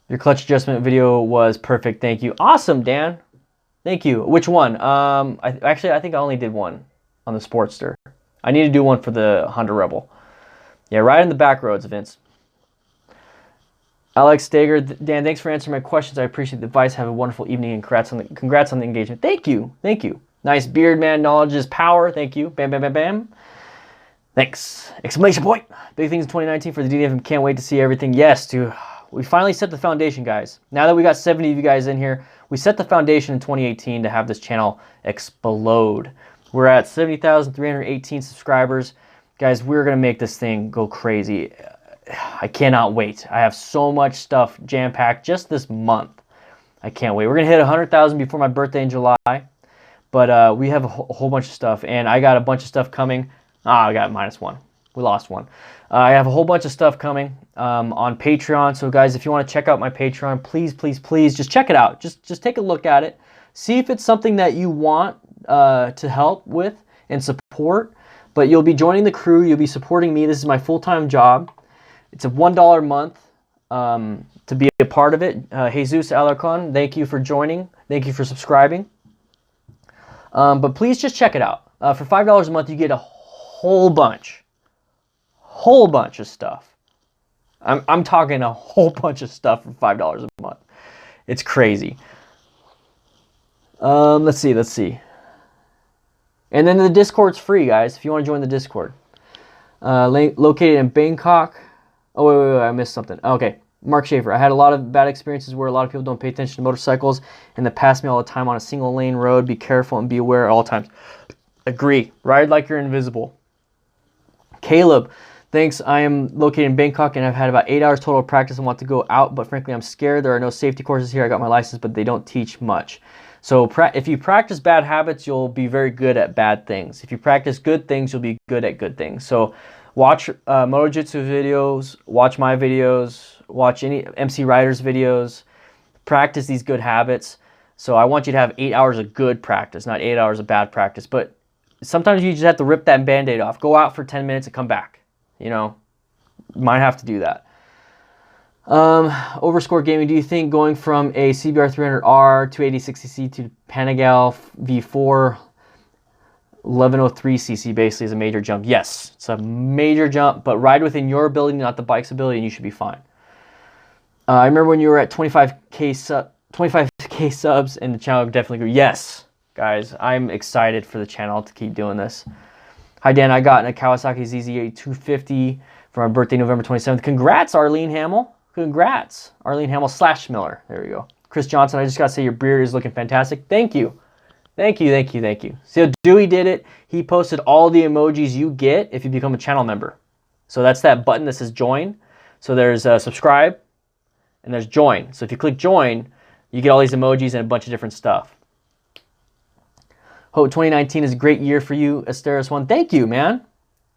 Your clutch adjustment video was perfect. Thank you. Awesome, Dan. Thank you. Which one? I think I only did one on the Sportster. I need to do one for the Honda Rebel. Yeah, right in the back roads, Vince. Alex Stager, Dan, thanks for answering my questions. I appreciate the advice. Have a wonderful evening, and congrats on the engagement. Thank you. Thank you. Nice beard, man. Knowledge is power. Thank you. Bam, bam, bam, bam. Thanks. Exclamation point. Big things in 2019 for the DDF. Can't wait to see everything. Yes, dude. We finally set the foundation, guys. Now that we got 70 of you guys in here, we set the foundation in 2018 to have this channel explode. We're at 70,318 subscribers. Guys, we're going to make this thing go crazy. I cannot wait. I have so much stuff jam-packed just this month. I can't wait. We're going to hit 100,000 before my birthday in July. But we have a whole bunch of stuff. And I got a bunch of stuff coming. I got -1. We lost one. I have a whole bunch of stuff coming on Patreon. So, guys, if you want to check out my Patreon, please, please, please, just check it out. Just take a look at it. See if it's something that you want to help with and support. But you'll be joining the crew. You'll be supporting me. This is my full-time job. It's a $1 a month to be a part of it. Jesus Alarcon, thank you for joining. Thank you for subscribing. But please just check it out. For $5 a month, you get a whole bunch of stuff. I'm talking a whole bunch of stuff for $5 a month. It's crazy. Let's see. And then the Discord's free, guys, if you want to join the Discord. Located in Bangkok. Oh, wait, I missed something. Okay, Mark Schaefer. I had a lot of bad experiences where a lot of people don't pay attention to motorcycles and they pass me all the time on a single lane road. Be careful and be aware at all times. Agree. Ride like you're invisible. Caleb, thanks. I am located in Bangkok and I've had about 8 hours total of practice and want to go out, but frankly, I'm scared. There are no safety courses here. I got my license, but they don't teach much. So if you practice bad habits, you'll be very good at bad things. If you practice good things, you'll be good at good things. So watch Motojitsu videos, watch my videos, watch any MC Riders videos, practice these good habits. So I want you to have 8 hours of good practice, not 8 hours of bad practice. But sometimes you just have to rip that Band-Aid off. Go out for 10 minutes and come back. You know, might have to do that. Overscore Gaming, do you think going from a CBR 300R 280cc to Panigale V4 1103cc basically is a major jump? Yes, it's a major jump, but ride within your ability, not the bike's ability, and you should be fine. I remember when you were at 25K subs and the channel definitely grew. Yes, guys, I'm excited for the channel to keep doing this. Hi, Dan. I got a Kawasaki ZZ8 250 for my birthday, November 27th. Congrats, Arlene Hamill. Congrats, Arlene Hamill / Miller. There you go. Chris Johnson, I just got to say your beard is looking fantastic. Thank you. Thank you, thank you, thank you. So Dewey did it. He posted all the emojis you get if you become a channel member. So that's that button that says join. So there's subscribe and there's join. So if you click join, you get all these emojis and a bunch of different stuff. Hope 2019 is a great year for you, Asteris1. Thank you, man.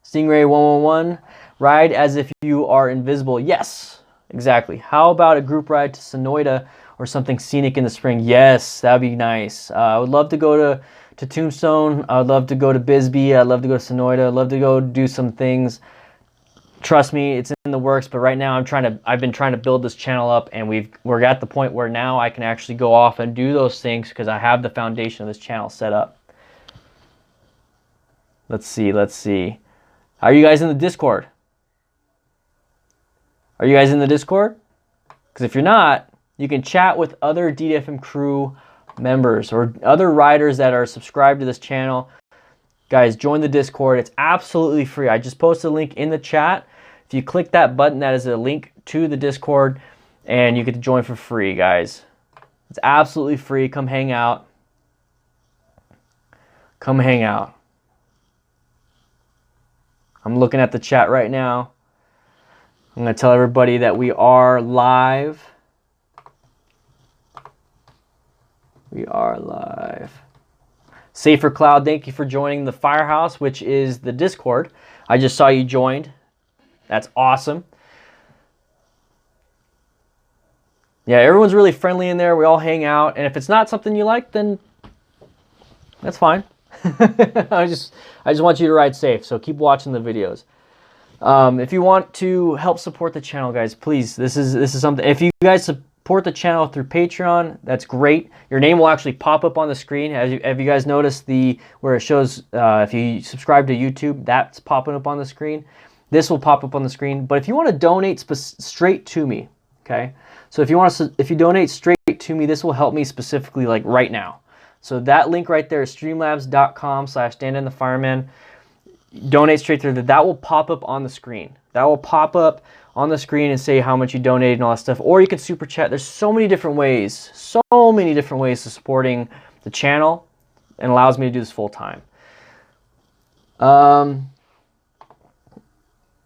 Stingray 111, ride as if you are invisible. Yes. Exactly. How about a group ride to Sonoyta or something scenic in the spring? Yes, that'd be nice. I would love to go to Tombstone. I would love to go to Bisbee. I'd love to go to Sonoyta. I'd love to go do some things. Trust me, it's in the works. But right now, I've been trying to build this channel up, and we're at the point where now I can actually go off and do those things because I have the foundation of this channel set up. Let's see. Are you guys in the Discord? Are you guys in the Discord? Because if you're not, you can chat with other DDFM crew members or other riders that are subscribed to this channel. Guys, join the Discord. It's absolutely free. I just posted a link in the chat. If you click that button, that is a link to the Discord, and you get to join for free, guys. It's absolutely free. Come hang out. Come hang out. I'm looking at the chat right now. I'm going to tell everybody that we are live. We are live. Safer Cloud, thank you for joining the Firehouse, which is the Discord. I just saw you joined. That's awesome. Yeah, everyone's really friendly in there. We all hang out. And if it's not something you like, then that's fine. I just want you to ride safe. So keep watching the videos. If you want to help support the channel, guys, please, this is something. If you guys support the channel through Patreon, that's great. Your name will actually pop up on the screen. Have you guys noticed where it shows if you subscribe to YouTube, that's popping up on the screen. This will pop up on the screen. But if you want to donate straight to me, okay? So if you donate straight to me, this will help me specifically like right now. So that link right there is streamlabs.com/DanDanTheFireman. Donate straight through that will pop up on the screen. That will pop up on the screen and say how much you donated and all that stuff. Or you can super chat. There's so many different ways to supporting the channel and allows me to do this full time.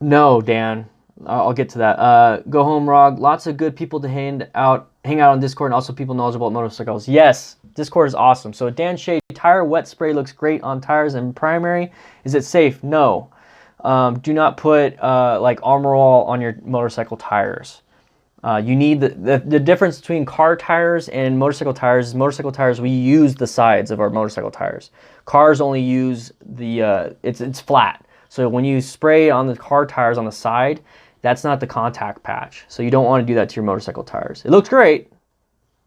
No, Dan. I'll get to that. Go home, Rog. Lots of good people to hang out on Discord, and also people knowledgeable about motorcycles. Yes, Discord is awesome. So Dan Shea, tire wet spray looks great on tires and primary. Is it safe? No. Do not put like Armor All on your motorcycle tires. You need the difference between car tires and motorcycle tires is motorcycle tires, we use the sides of our motorcycle tires. Cars only use the, it's flat. So when you spray on the car tires on the side, that's not the contact patch. So you don't want to do that to your motorcycle tires. It looks great.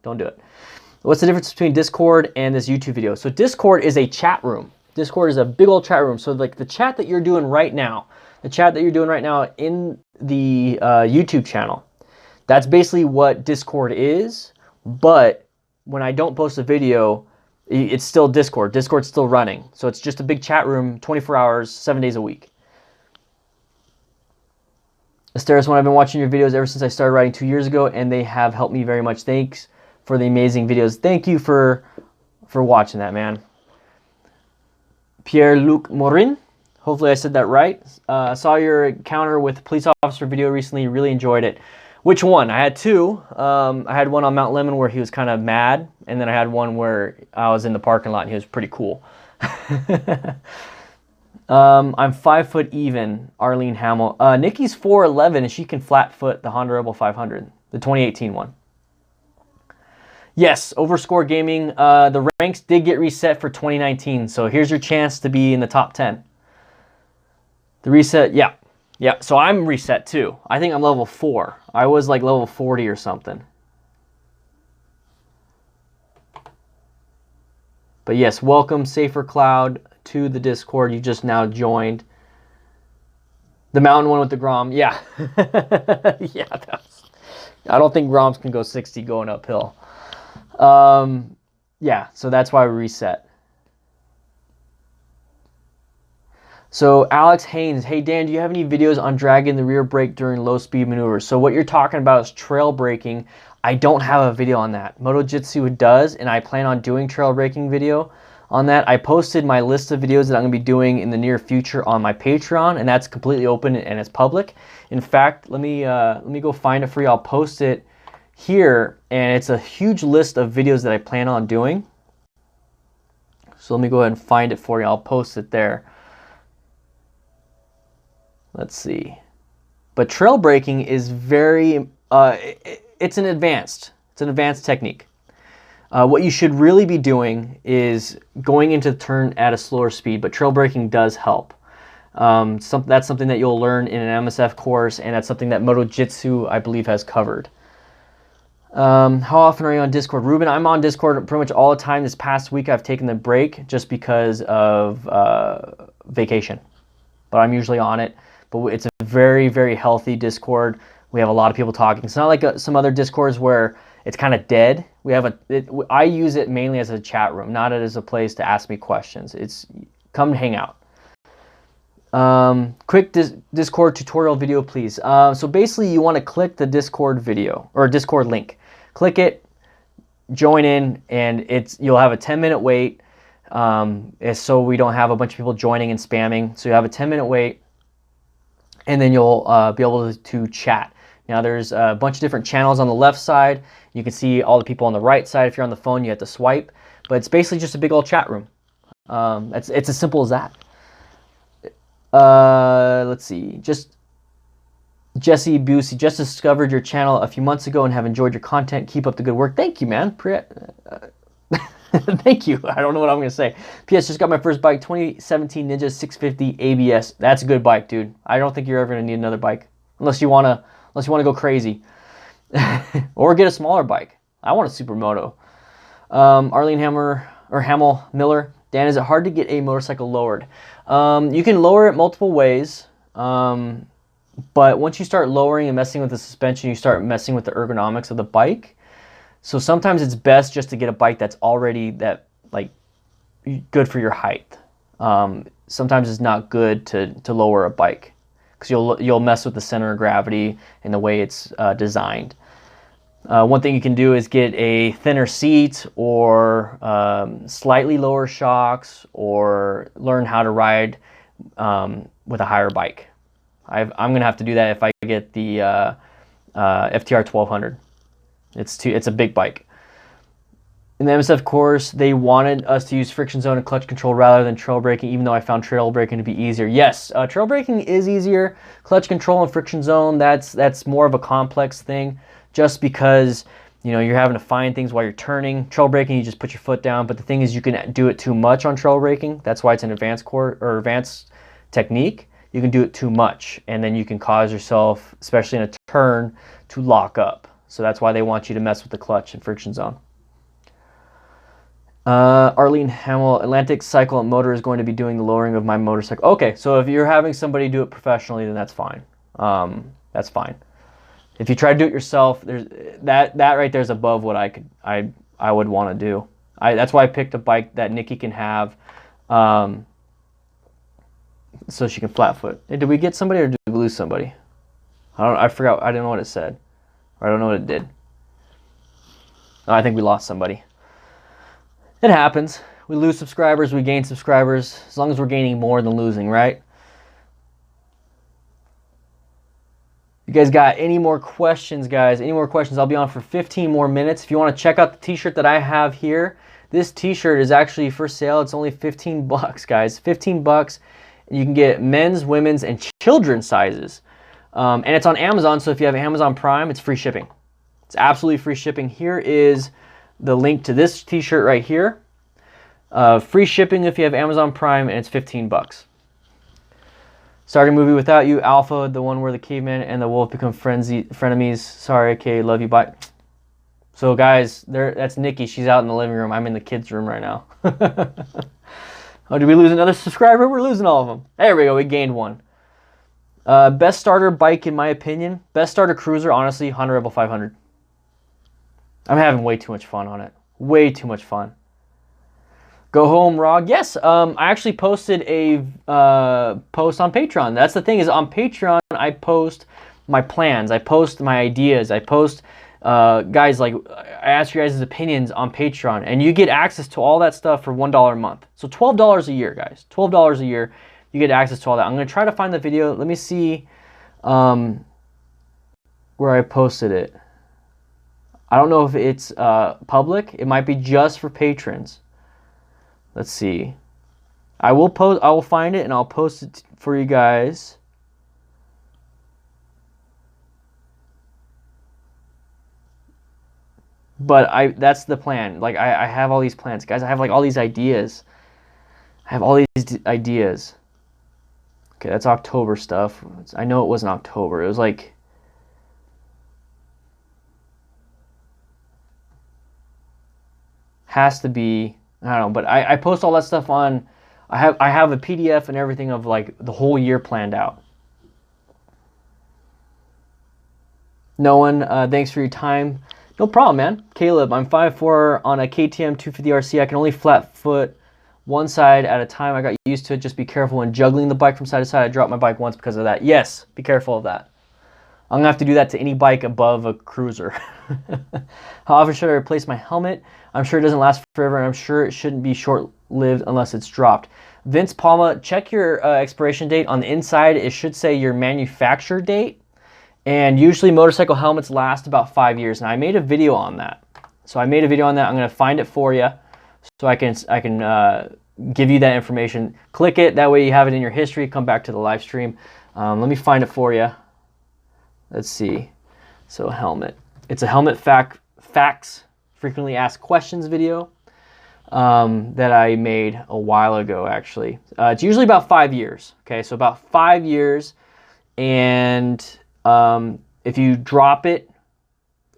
Don't do it. What's the difference between Discord and this YouTube video? So Discord is a chat room. Discord is a big old chat room. So like the chat that you're doing right now, in the YouTube channel, that's basically what Discord is. But when I don't post a video, It's still Discord. Discord's still running. So it's just a big chat room, 24 hours, 7 days a week. Asteris, when I've been watching your videos ever since I started writing 2 years ago, and they have helped me very much. Thanks for the amazing videos. Thank you for watching that, man. Pierre-Luc Morin, hopefully I said that right. Saw your encounter with police officer video recently. Really enjoyed it. Which one? I had two. I had one on Mount Lemmon where he was kind of mad, and then I had one where I was in the parking lot and he was pretty cool. I'm 5 foot even, Arlene Hamill. Nikki's 4'11", and she can flat foot the Honda Rebel 500, the 2018 one. Yes, Overscore Gaming, the ranks did get reset for 2019, so here's your chance to be in the top 10. The reset, yeah. Yeah, so I'm reset too. I think I'm level 4. I was like level 40 or something. But yes, welcome Safer Cloud to the Discord. You just now joined. The mountain one with the Grom. Yeah. Yeah, I don't think Groms can go 60 going uphill. Yeah, so that's why we reset. So Alex Haynes, hey Dan, do you have any videos on dragging the rear brake during low speed maneuvers? So what you're talking about is trail braking. I don't have a video on that. MotoJitsu does, and I plan on doing trail braking video on that. I posted my list of videos that I'm going to be doing in the near future on my Patreon, and that's completely open and it's public. In fact, let me go find it for you. I'll post it here, and it's a huge list of videos that I plan on doing. So let me go ahead and find it for you. I'll post it there. Let's see. But trail braking is very, it's an advanced technique. What you should really be doing is going into the turn at a slower speed, but trail braking does help. That's something that you'll learn in an MSF course, and that's something that MotoJitsu, I believe, has covered. How often are you on Discord? Ruben, I'm on Discord pretty much all the time. This past week I've taken the break just because of vacation, but I'm usually on it. But it's a very, very healthy Discord. We have a lot of people talking. It's not like some other Discords where it's kind of dead. I use it mainly as a chat room, not as a place to ask me questions. It's come hang out. Quick Discord tutorial video, please. So basically, you want to click the Discord video or Discord link. Click it, join in, and you'll have a 10-minute wait. So we don't have a bunch of people joining and spamming. So you have a 10-minute wait, and then you'll be able to chat. Now there's a bunch of different channels on the left side. You can see all the people on the right side. If you're on the phone, you have to swipe. But it's basically just a big old chat room. It's as simple as that. Let's see. Jesse Busey, just discovered your channel a few months ago and have enjoyed your content. Keep up the good work. Thank you, man. Thank you. I don't know what I'm going to say. P.S. Just got my first bike, 2017 Ninja 650 ABS. That's a good bike, dude. I don't think you're ever going to need another bike unless you want to go crazy. Or get a smaller bike. I want a supermoto. Arlene Hamill Miller. Dan, is it hard to get a motorcycle lowered? You can lower it multiple ways. But once you start lowering and messing with the suspension, you start messing with the ergonomics of the bike. So sometimes it's best just to get a bike that's already good for your height. Sometimes it's not good to lower a bike because you'll mess with the center of gravity and the way it's designed. One thing you can do is get a thinner seat or slightly lower shocks, or learn how to ride with a higher bike. I'm going to have to do that if I get the FTR 1200. It's a big bike. In the MSF course, they wanted us to use friction zone and clutch control rather than trail braking, even though I found trail braking to be easier. Yes, trail braking is easier. Clutch control and friction zone, that's more of a complex thing, just because you're having to find things while you're turning. Trail braking, you just put your foot down, but the thing is you can do it too much on trail braking. That's why it's an advanced technique. You can do it too much, and then you can cause yourself, especially in a turn, to lock up. So that's why they want you to mess with the clutch and friction zone. Arlene Hamill, Atlantic Cycle and Motor is going to be doing the lowering of my motorcycle. Okay, so if you're having somebody do it professionally, then that's fine. That's fine. If you try to do it yourself, there's that right there is above what I would want to do. That's why I picked a bike that Nikki can have, so she can flat foot. Hey, did we get somebody or did we lose somebody? I forgot. I didn't know what it said. Or I don't know what it did. Oh, I think we lost somebody. It happens. We lose subscribers, we gain subscribers, as long as we're gaining more than losing, right? You guys got any more questions, guys? Any more questions? I'll be on for 15 more minutes. If you want to check out the t-shirt that I have here, this t-shirt is actually for sale. It's only 15 bucks, guys. 15 bucks. You can get men's, women's, and children's sizes. And it's on Amazon, so if you have Amazon Prime, it's free shipping. It's absolutely free shipping. Here is the link to this t-shirt right here. Free shipping if you have Amazon Prime, and it's 15 bucks. Starting movie without you, Alpha, the one where the caveman and the wolf become frenemies. Sorry, okay, love you, bye. So guys, that's Nikki. She's out in the living room. I'm in the kids' room right now. Oh, did we lose another subscriber? We're losing all of them. There we go, we gained one. Best starter bike in my opinion. Best starter cruiser, honestly, Honda Rebel 500. I'm having way too much fun on it. Way too much fun. Go home, Rog. Yes, I actually posted a post on Patreon. That's the thing, is on Patreon, I post my plans. I post my ideas. I post, guys, like, I ask you guys' opinions on Patreon, and you get access to all that stuff for $1 a month. So $12 a year, guys. $12 a year, you get access to all that. I'm going to try to find the video. Let me see where I posted it. I don't know if it's public. It might be just for patrons. Let's see. I will find it and I'll post it for you guys. But that's the plan. Like I have all these plans, guys. I have like all these ideas. I have all these ideas. Okay, that's October stuff. I know it wasn't October. It was like, has to be, I don't know, but I post all that stuff on, I have a PDF and everything of like the whole year planned out. No one, thanks for your time. No problem, man. Caleb, I'm 5'4" on a KTM 250 RC. I can only flat foot one side at a time. I got used to it. Just be careful when juggling the bike from side to side. I dropped my bike once because of that. Yes, be careful of that. I'm gonna have to do that to any bike above a cruiser. How often should I replace my helmet? I'm sure it doesn't last forever, and I'm sure it shouldn't be short-lived unless it's dropped. Vince Palma, check your expiration date. On the inside, it should say your manufacture date. And usually motorcycle helmets last about 5 years, and I made a video on that. So I made a video on that. I'm gonna find it for you, so I can give you that information. Click it, that way you have it in your history. Come back to the live stream. Let me find it for you. Let's see. So helmet. It's a helmet facts, frequently asked questions video that I made a while ago, actually. It's usually about 5 years. Okay, so about 5 years, and if you drop it,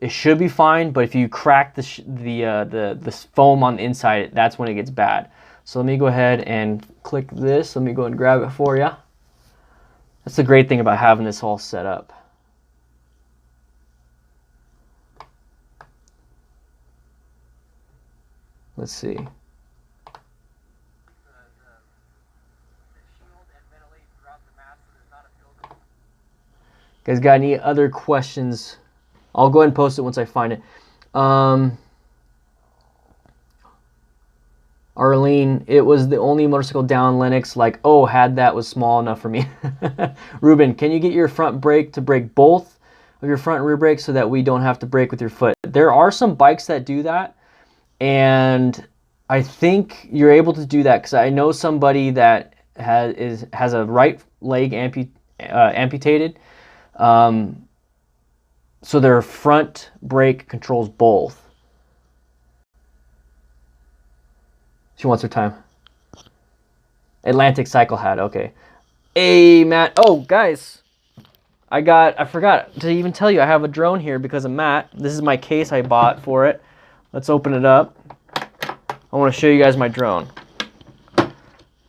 it should be fine. But if you crack the foam on the inside, that's when it gets bad. So let me go ahead and click this. Let me go and grab it for you. That's the great thing about having this all set up. Let's see. Guys, got any other questions? I'll go ahead and post it once I find it. Arlene, it was the only motorcycle down Lennox, like, oh, had that was small enough for me. Ruben, can you get your front brake to brake both of your front and rear brakes so that we don't have to brake with your foot? There are some bikes that do that, and I think you're able to do that because I know somebody that has a right leg amputated. So their front brake controls both. She wants her time. Atlantic Cycle hat, okay. Hey, Matt. Oh, guys. I forgot to even tell you, I have a drone here because of Matt. This is my case I bought for it. Let's open it up. I want to show you guys my drone.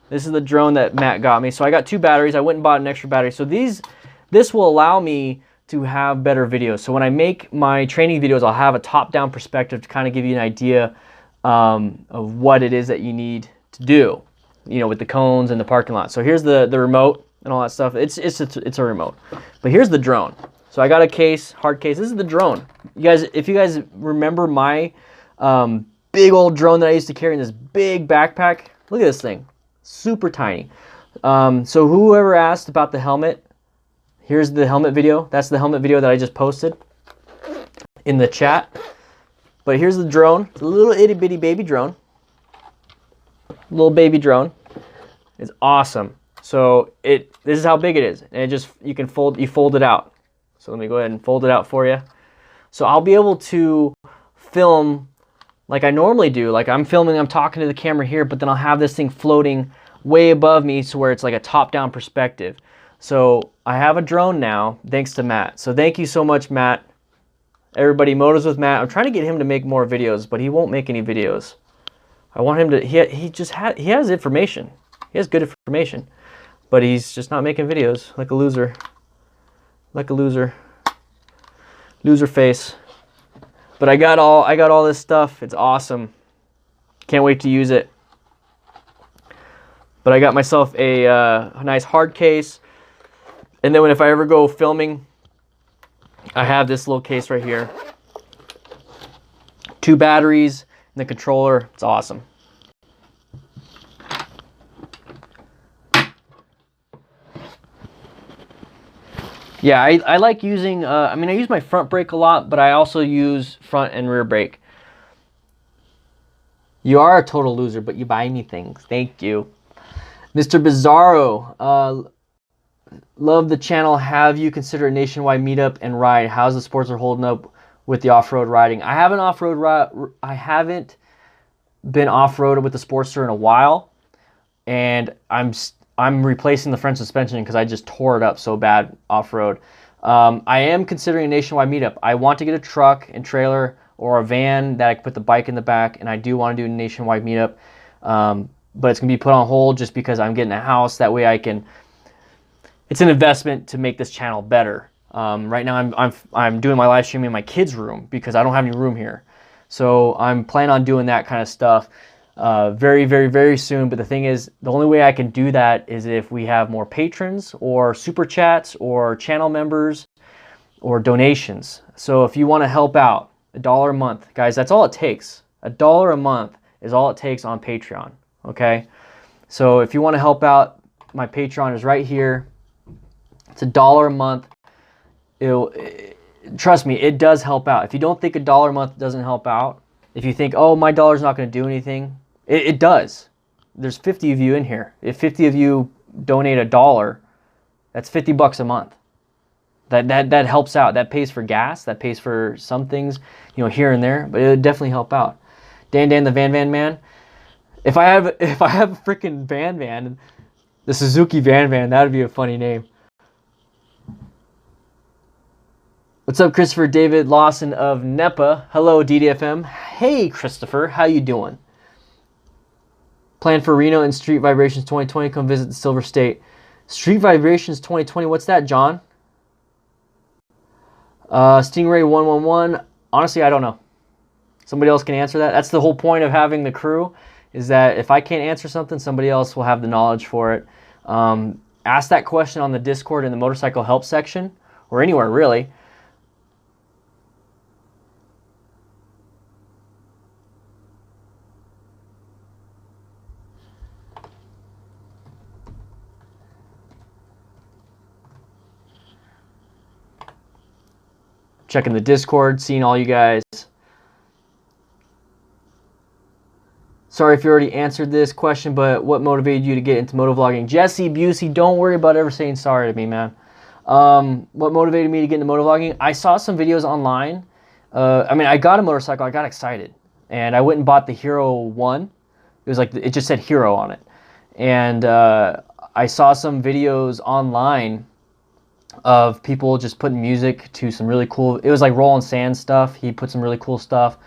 This is the drone that Matt got me. So I got 2 batteries. I went and bought an extra battery. So this will allow me to have better videos. So when I make my training videos, I'll have a top-down perspective to kind of give you an idea of what it is that you need to do, you know, with the cones and the parking lot. So here's the remote and all that stuff. It's a remote. But here's the drone. So I got a case, hard case. This is the drone. You guys, if you guys remember my big old drone that I used to carry in this big backpack, look at this thing, super tiny. So whoever asked about the helmet, here's the helmet video. That's the helmet video that I just posted in the chat. But here's the drone. It's a little itty bitty baby drone. Little baby drone. It's awesome. So this is how big it is. And it just, you fold it out. So let me go ahead and fold it out for you. So I'll be able to film like I normally do. Like I'm filming, I'm talking to the camera here, but then I'll have this thing floating way above me so where it's like a top-down perspective. So I have a drone now, thanks to Matt. So thank you so much, Matt. Everybody, Motos with Matt. I'm trying to get him to make more videos, but he won't make any videos. I want him to, he has information. He has good information, but he's just not making videos, like a loser. Like a loser. Loser face. But I got all this stuff. It's awesome. Can't wait to use it. But I got myself a nice hard case. And then if I ever go filming, I have this little case right here. 2 batteries and the controller. It's awesome. Yeah, I like using, I mean, I use my front brake a lot, but I also use front and rear brake. You are a total loser, but you buy me things. Thank you. Mr. Bizarro, love the channel. Have you considered a nationwide meetup and ride? How's the Sportster holding up with the off-road riding? I haven't been off-roaded with the Sportster in a while, and I'm replacing the front suspension because I just tore it up so bad off-road. I am considering a nationwide meetup. I want to get a truck and trailer or a van that I can put the bike in the back, and I do want to do a nationwide meetup. But it's going to be put on hold just because I'm getting a house. That way I can, it's an investment to make this channel better. Right now I'm doing my live streaming in my kids' room because I don't have any room here. So I'm planning on doing that kind of stuff very, very, very soon. But the thing is, the only way I can do that is if we have more patrons or super chats or channel members or donations. So if you want to help out, $1 a month, guys, that's all it takes. $1 a month is all it takes on Patreon. Okay, so if you want to help out, my Patreon is right here. It's $1 a month. Trust me, it does help out. If you don't think $1 a month doesn't help out, if you think, oh, my dollar's not going to do anything, it does. There's 50 of you in here. If 50 of you donate $1, that's $50 a month. That helps out. That pays for gas. That pays for some things, you know, here and there. But it would definitely help out. Dan the Van Man. If I have a freaking van, the Suzuki Van, that would be a funny name. What's up, Christopher David Lawson of NEPA? Hello, DDFM. Hey, Christopher, how you doing? Plan for Reno and Street Vibrations 2020. Come visit the Silver State. Street Vibrations 2020. What's that, John? Stingray 111. Honestly, I don't know. Somebody else can answer that. That's the whole point of having the crew, is that if I can't answer something, somebody else will have the knowledge for it. Ask that question on the Discord in the motorcycle help section, or anywhere really. Checking the Discord, seeing all you guys. Sorry if you already answered this question, but what motivated you to get into motovlogging? Jesse Busey, don't worry about ever saying sorry to me, man. What motivated me to get into motovlogging? I saw some videos online. I mean, I got a motorcycle. I got excited. And I went and bought the Hero 1. It was like, it just said Hero on it. And I saw some videos online of people just putting music to some really cool, it was like Roland Sand stuff. He put some really cool stuff.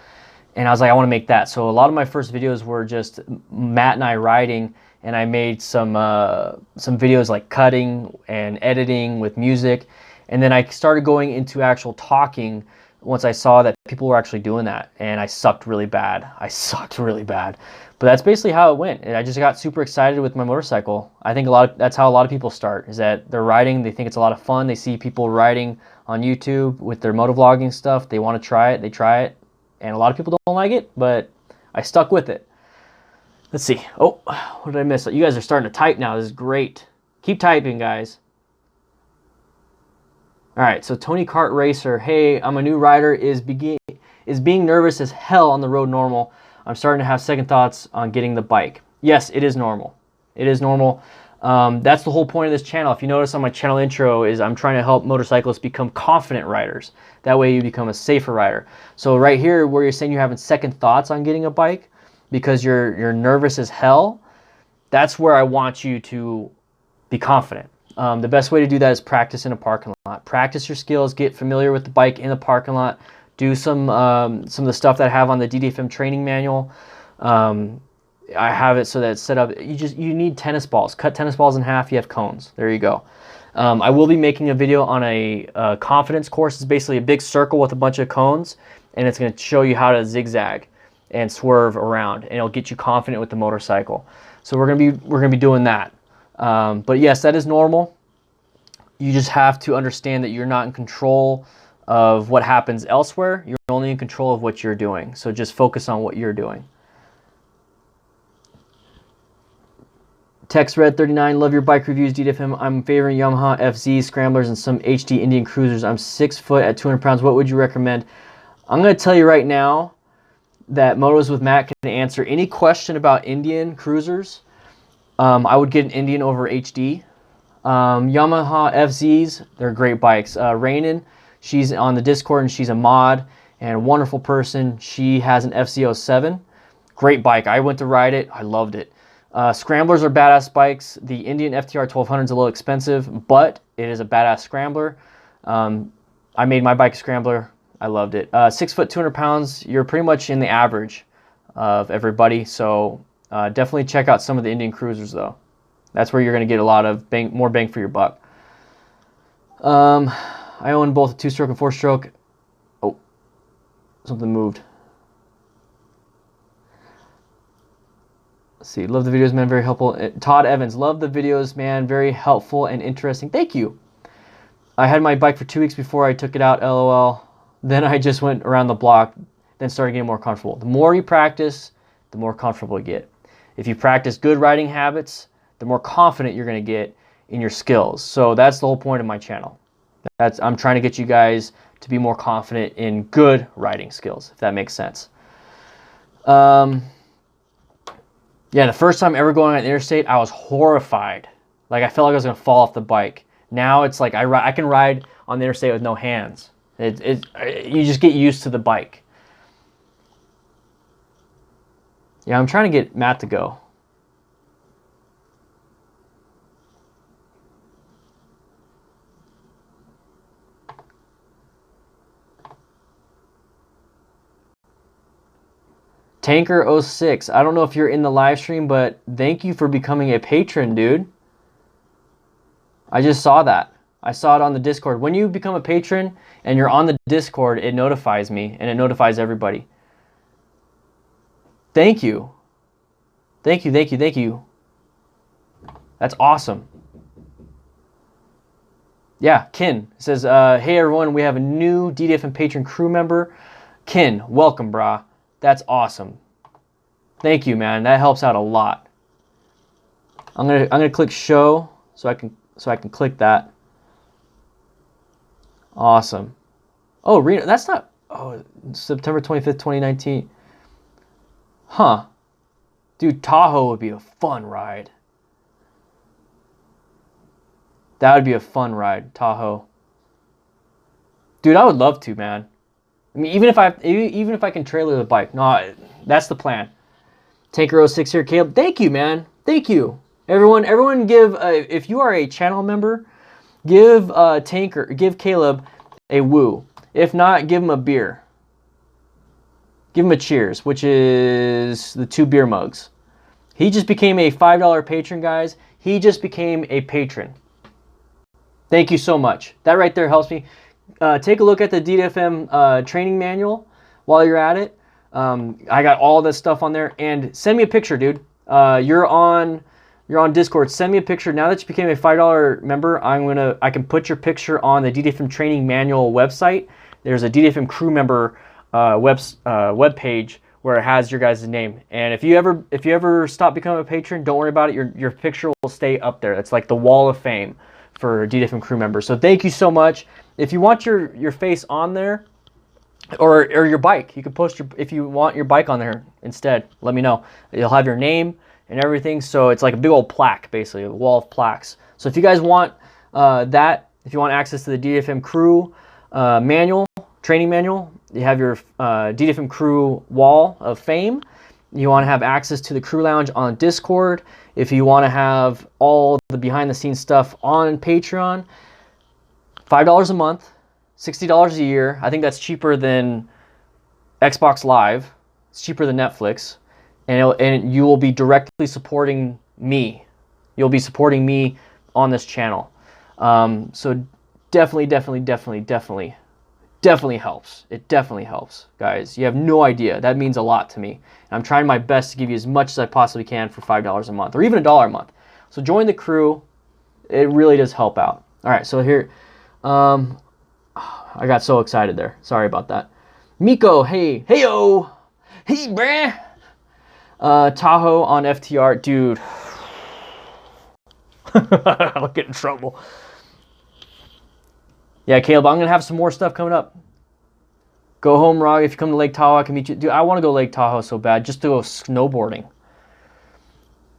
And I was like, I want to make that. So a lot of my first videos were just Matt and I riding, and I made some videos like cutting and editing with music. And then I started going into actual talking once I saw that people were actually doing that, and I sucked really bad. I sucked really bad. But that's basically how it went. And I just got super excited with my motorcycle. I think that's how a lot of people start, is that they're riding, they think it's a lot of fun. They see people riding on YouTube with their motovlogging stuff. They want to try it, they try it. And a lot of people don't like it, but I stuck with it. Let's see. Oh, what did I miss? You guys are starting to type now. This is great. Keep typing, guys. All right, so Tony Kart Racer. Hey, I'm a new rider. Is being nervous as hell on the road normal? I'm starting to have second thoughts on getting the bike. Yes, it is normal. It is normal. That's the whole point of this channel. If you notice on my channel intro is I'm trying to help motorcyclists become confident riders. That way you become a safer rider. So right here where you're saying you're having second thoughts on getting a bike because you're nervous as hell, that's where I want you to be confident. The best way to do that is practice in a parking lot. Practice your skills, get familiar with the bike in the parking lot. Do some of the stuff that I have on the DDFM training manual. I have it so that it's set up. You need tennis balls. Cut tennis balls in half. You have cones. There you go. I will be making a video on a confidence course. It's basically a big circle with a bunch of cones, and it's going to show you how to zigzag and swerve around, and it'll get you confident with the motorcycle. So we're gonna be doing that. But yes, that is normal. You just have to understand that you're not in control of what happens elsewhere. You're only in control of what you're doing. So just focus on what you're doing. Text Red 39, love your bike reviews, DDFM. I'm favoring Yamaha FZ Scramblers and some HD Indian Cruisers. I'm 6 foot at 200 pounds. What would you recommend? I'm going to tell you right now that Motos with Matt can answer any question about Indian Cruisers. I would get an Indian over HD. Yamaha FZs, they're great bikes. Rainin, she's on the Discord and she's a mod and a wonderful person. She has an FZ07. Great bike. I went to ride it. I loved it. Scramblers are badass bikes. The Indian FTR 1200 is a little expensive, but it is a badass scrambler. I made my bike a scrambler. I loved it. 6 foot, 200 pounds. You're pretty much in the average of everybody. So definitely check out some of the Indian Cruisers though. That's where you're going to get a lot of more bang for your buck. I own both a 2-stroke and 4-stroke. Oh, something moved. Let's see. Love the videos, man. Very helpful. Todd Evans. Love the videos, man. Very helpful and interesting. Thank you. I had my bike for 2 weeks before I took it out. LOL. Then I just went around the block. Then started getting more comfortable. The more you practice, the more comfortable you get. If you practice good riding habits, the more confident you're going to get in your skills. So that's the whole point of my channel. I'm trying to get you guys to be more confident in good riding skills, if that makes sense. Yeah, the first time ever going on the interstate, I was horrified. Like, I felt like I was going to fall off the bike. Now it's like I can ride on the interstate with no hands. You just get used to the bike. Yeah, I'm trying to get Matt to go. Tanker06, I don't know if you're in the live stream, but thank you for becoming a patron, dude. I just saw that. I saw it on the Discord. When you become a patron and you're on the Discord, it notifies me and it notifies everybody. Thank you. Thank you, thank you, thank you. That's awesome. Yeah, Kin says, hey everyone, we have a new DDFM patron crew member. Kin, welcome, brah. That's awesome. Thank you, man. That helps out a lot. I'm gonna click show so I can click that. Awesome. Oh, Reno, that's not. Oh, September 25th, 2019. Huh. Dude, Tahoe would be a fun ride. That would be a fun ride, Tahoe. Dude, I would love to, man. I mean, even if I can trailer the bike. No, that's the plan. Tanker06 here, Caleb. Thank you, man. Thank you. Everyone give, if you are a channel member, give Caleb a woo. If not, give him a beer. Give him a cheers, which is the 2 beer mugs. He just became a $5 patron, guys. He just became a patron. Thank you so much. That right there helps me. take a look at the DDFM training manual while you're at it. I got all this stuff on there, and send me a picture, dude. You're on Discord. Send me a picture. Now that you became a $5 member, I can put your picture on the DDFM training manual website. There's a DDFM crew member web page where it has your guys' name. And if you ever stop becoming a patron, don't worry about it. Your picture will stay up there. It's like the wall of fame for DDFM crew members. So thank you so much. If you want your face on there, or your bike, you can post if you want your bike on there instead, let me know. You'll have your name and everything, so it's like a big old plaque, basically a wall of plaques. So if you guys want that, if you want access to the DDFM crew training manual, you have your DDFM crew wall of fame. You want to have access to the crew lounge on Discord. If you want to have all the behind the scenes stuff on Patreon, $5 a month, $60 a year. I think that's cheaper than Xbox Live. It's cheaper than Netflix, and you will be directly supporting me. You'll be supporting me on this channel. So definitely helps. It definitely helps, guys. You have no idea. That means a lot to me. And I'm trying my best to give you as much as I possibly can for $5 a month, or even $1 a month. So join the crew. It really does help out. All right, so here, I got so excited there. Sorry about that. Miko, hey, heyo, hey, bruh. Tahoe on FTR, dude. I'll get in trouble. Yeah, Caleb, I'm gonna have some more stuff coming up. Go home, Rog. If you come to Lake Tahoe, I can meet you. Dude, I want to go to Lake Tahoe so bad, just to go snowboarding.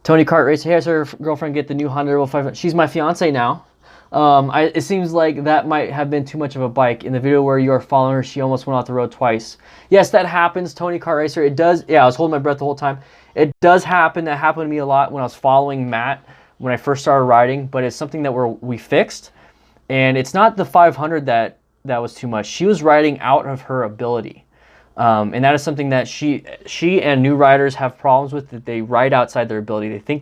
Tony Kart Racer, hey, her girlfriend get the new Honda 500. She's my fiance now. It seems like that might have been too much of a bike. In the video where you are following her, she almost went off the road twice. Yes, that happens, Tony Kart Racer. It does. Yeah, I was holding my breath the whole time. It does happen. That happened to me a lot when I was following Matt when I first started riding, but it's something that we fixed. And it's not the 500 that was too much. She was riding out of her ability. And that is something that she and new riders have problems with, that they ride outside their ability. They think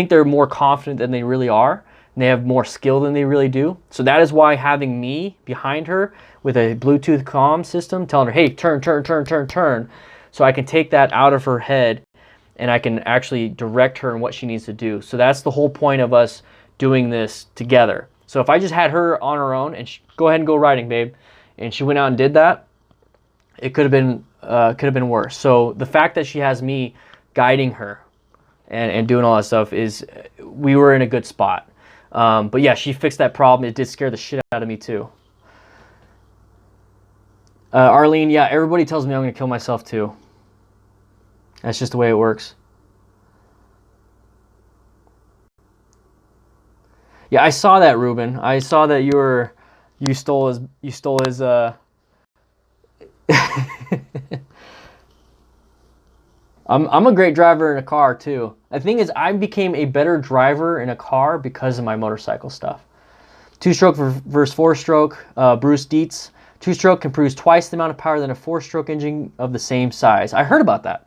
they're more confident than they really are. And they have more skill than they really do. So that is why having me behind her with a Bluetooth comm system telling her, hey, turn, so I can take that out of her head and I can actually direct her in what she needs to do. So that's the whole point of us doing this together. So if I just had her on her own and go ahead and go riding, babe, and she went out and did that, it could have been worse. So the fact that she has me guiding her and doing all that stuff we were in a good spot. But yeah, she fixed that problem. It did scare the shit out of me too. Arlene, yeah, everybody tells me I'm going to kill myself too. That's just the way it works. Yeah, I saw that, Ruben. I saw that you stole his I'm a great driver in a car too. The thing is, I became a better driver in a car because of my motorcycle stuff. 2-stroke versus 4-stroke. Bruce Dietz. 2-stroke can produce twice the amount of power than a 4-stroke engine of the same size. I heard about that.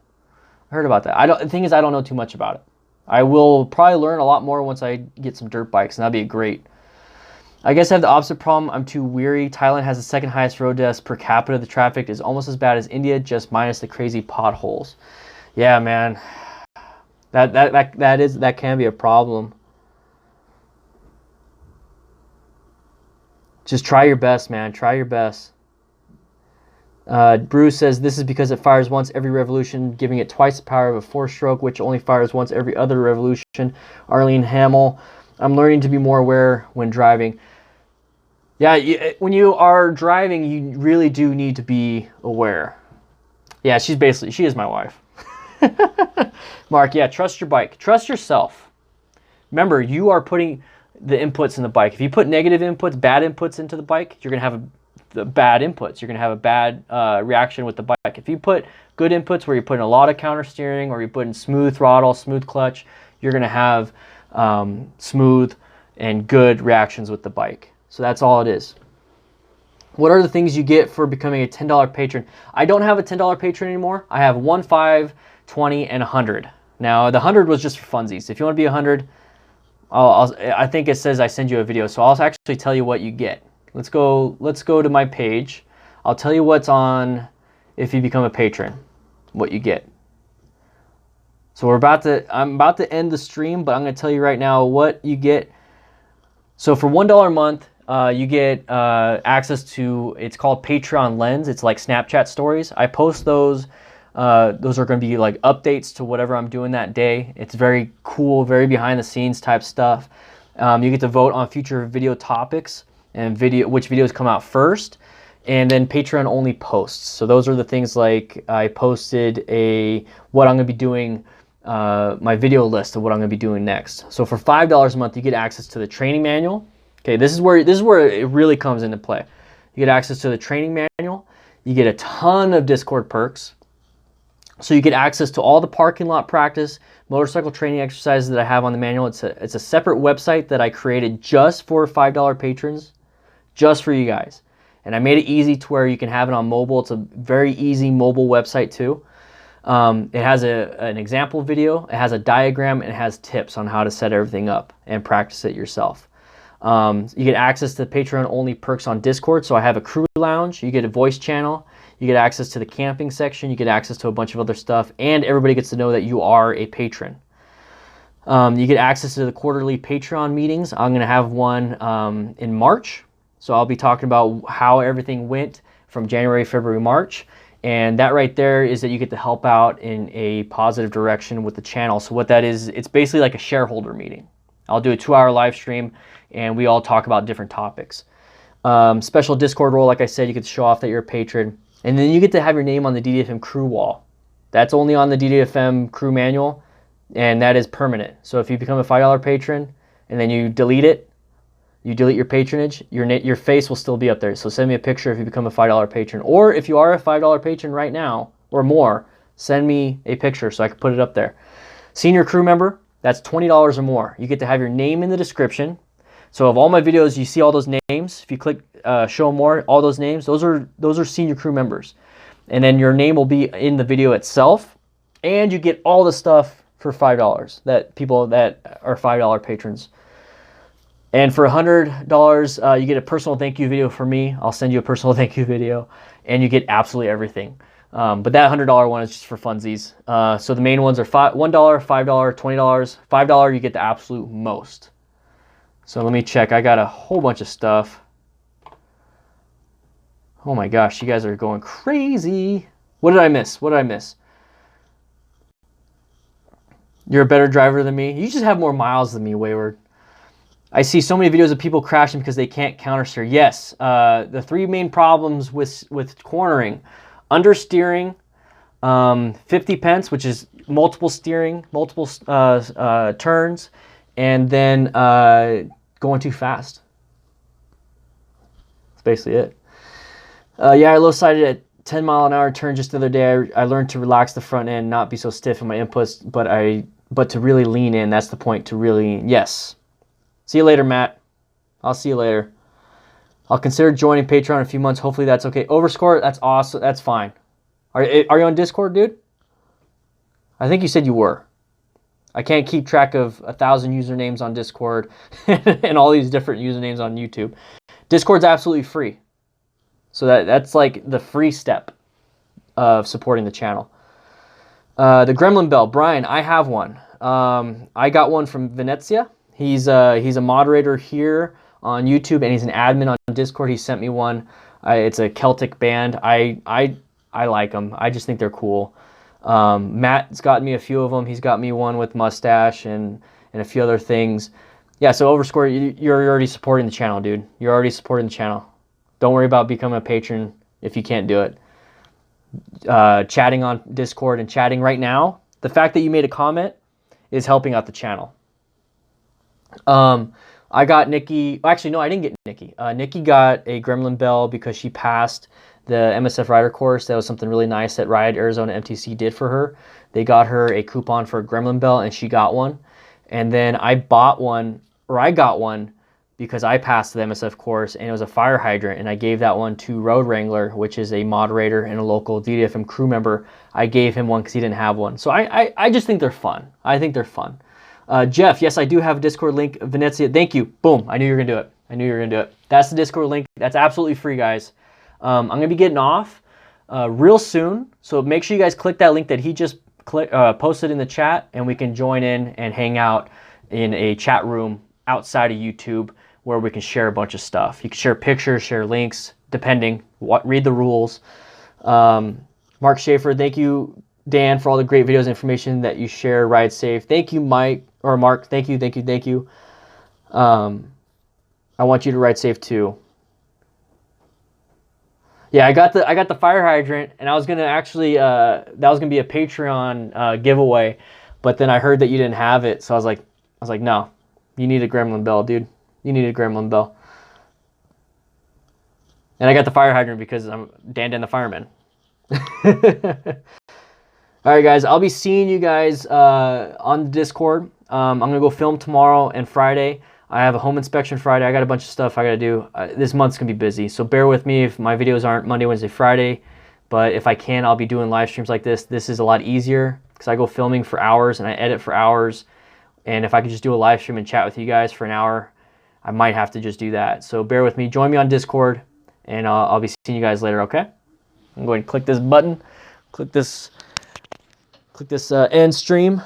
The thing is, I don't know too much about it. I will probably learn a lot more once I get some dirt bikes, and that'd be great. I guess I have the opposite problem. I'm too weary. Thailand has the second highest road deaths per capita. The traffic is almost as bad as India, just minus the crazy potholes. Yeah, man. That can be a problem. Just try your best, man. Try your best. Bruce says this is because it fires once every revolution, giving it twice the power of a 4-stroke, which only fires once every other revolution. Arlene Hamill, I'm learning to be more aware when driving. Yeah, when you are driving, you really do need to be aware. Yeah, she is my wife. Mark, yeah, trust your bike. Trust yourself. Remember, you are putting the inputs in the bike. If you put negative inputs, bad inputs into the bike, you're going to have the bad inputs. You're going to have a bad reaction with the bike. If you put good inputs where you're putting a lot of counter steering or you're putting smooth throttle, smooth clutch, you're going to have smooth and good reactions with the bike. So that's all it is. What are the things you get for becoming a $10 patron? I don't have a $10 patron anymore. I have 1, 5, 20, and 100. Now, the 100 was just for funsies. If you want to be 100, I think it says I send you a video, so I'll actually tell you what you get. Let's go to my page. I'll tell you what's on if you become a patron, what you get. So I'm about to end the stream, but I'm going to tell you right now what you get. So for $1 a month, you get access to, it's called Patreon Lens. It's like Snapchat stories. I post those. Those are going to be like updates to whatever I'm doing that day. It's very cool, very behind the scenes type stuff. You get to vote on future video topics and which videos come out first, and then Patreon only posts. So those are the things like I posted what I'm going to be doing, my video list of what I'm going to be doing next. So for $5 a month, you get access to the training manual. Okay, this is where it really comes into play. You get access to the training manual. You get a ton of Discord perks. So you get access to all the parking lot practice, motorcycle training exercises that I have on the manual. It's a separate website that I created just for $5 patrons, just for you guys. And I made it easy to where you can have it on mobile. It's a very easy mobile website too. It has an example video, it has a diagram, and it has tips on how to set everything up and practice it yourself. You get access to Patreon only perks on Discord. So I have a crew lounge, you get a voice channel, you get access to the camping section, you get access to a bunch of other stuff, and everybody gets to know that you are a patron. You get access to the quarterly Patreon meetings. I'm going to have one in March. So I'll be talking about how everything went from January, February, March. And that right there is that you get to help out in a positive direction with the channel. So what that is, it's basically like a shareholder meeting. I'll do a 2-hour live stream and we all talk about different topics. Special Discord role, like I said, you get to show off that you're a patron. And then you get to have your name on the DDFM crew wall. That's only on the DDFM crew manual, and that is permanent. So if you become a $5 patron and then you delete it, you delete your patronage, your face will still be up there. So send me a picture if you become a $5 patron. Or if you are a $5 patron right now or more, send me a picture so I can put it up there. Senior crew member, that's $20 or more. You get to have your name in the description. So of all my videos, you see all those names. If you click show more, all those names, those are senior crew members. And then your name will be in the video itself. And you get all the stuff for $5 that people that are $5 patrons. And for $100, you get a personal thank you video from me. I'll send you a personal thank you video. And you get absolutely everything. But that $100 one is just for funsies. So the main ones are $1, $5, $20. $5, you get the absolute most. So let me check. I got a whole bunch of stuff. Oh my gosh, you guys are going crazy. What did I miss? What did I miss? You're a better driver than me. You just have more miles than me, Wayward. I see so many videos of people crashing because they can't countersteer. Yes, the 3 main problems with cornering: understeering, 50 pence, which is multiple steering, multiple turns, and then going too fast. That's basically it. Yeah, I low-sided at 10-mile-an-hour turn just the other day. I learned to relax the front end, not be so stiff in my inputs, but to really lean in. That's the point, to really, yes. See you later, Matt. I'll see you later. I'll consider joining Patreon in a few months. Hopefully that's okay. Overscore, that's awesome. That's fine. Are you on Discord, dude? I think you said you were. I can't keep track of 1,000 usernames on Discord and all these different usernames on YouTube. Discord's absolutely free. So that's like the free step of supporting the channel. The Gremlin Bell. Brian, I have one. I got one from Venezia. He's a moderator here on YouTube, and he's an admin on Discord. He sent me one. It's a Celtic band. I like them. I just think they're cool. Matt's got me a few of them. He's got me one with mustache and a few other things. Yeah, so Overscore, you're already supporting the channel, dude. You're already supporting the channel. Don't worry about becoming a patron if you can't do it. Chatting on Discord and chatting right now, the fact that you made a comment is helping out the channel. I got Nikki. Actually, no, I didn't get Nikki. Nikki got a Gremlin Bell because she passed the MSF Rider course. That was something really nice that Ride Arizona MTC did for her. They got her a coupon for a Gremlin Bell, and she got one. And then I got one because I passed the MSF course, and it was a fire hydrant, and I gave that one to Road Wrangler, which is a moderator and a local DDFM crew member. I gave him one because he didn't have one. So I just think they're fun. I think they're fun. Jeff, yes, I do have a Discord link. Venezia, thank you. Boom, I knew you were going to do it. I knew you were going to do it. That's the Discord link. That's absolutely free, guys. I'm going to be getting off real soon. So make sure you guys click that link that he just posted in the chat, and we can join in and hang out in a chat room outside of YouTube where we can share a bunch of stuff. You can share pictures, share links, depending. Read the rules. Mark Schaefer, thank you, Dan, for all the great videos and information that you share. Ride safe. Thank you, Mike, or Mark. Thank you, thank you, thank you. I want you to ride safe too. Yeah, I got the fire hydrant, and I was gonna actually that was gonna be a Patreon giveaway, but then I heard that you didn't have it, so I was like, no, you need a gremlin bell, dude. You need a gremlin bell. And I got the fire hydrant because I'm DanDanTheFireman. All right, guys, I'll be seeing you guys on the Discord. I'm gonna go film tomorrow and Friday. I have a home inspection Friday. I got a bunch of stuff I gotta do. This month's gonna be busy, so bear with me if my videos aren't Monday, Wednesday, Friday. But if I can, I'll be doing live streams like this. This is a lot easier because I go filming for hours and I edit for hours. And if I could just do a live stream and chat with you guys for an hour, I might have to just do that. So bear with me. Join me on Discord, and I'll be seeing you guys later, okay? I'm going to click this button, click this end stream.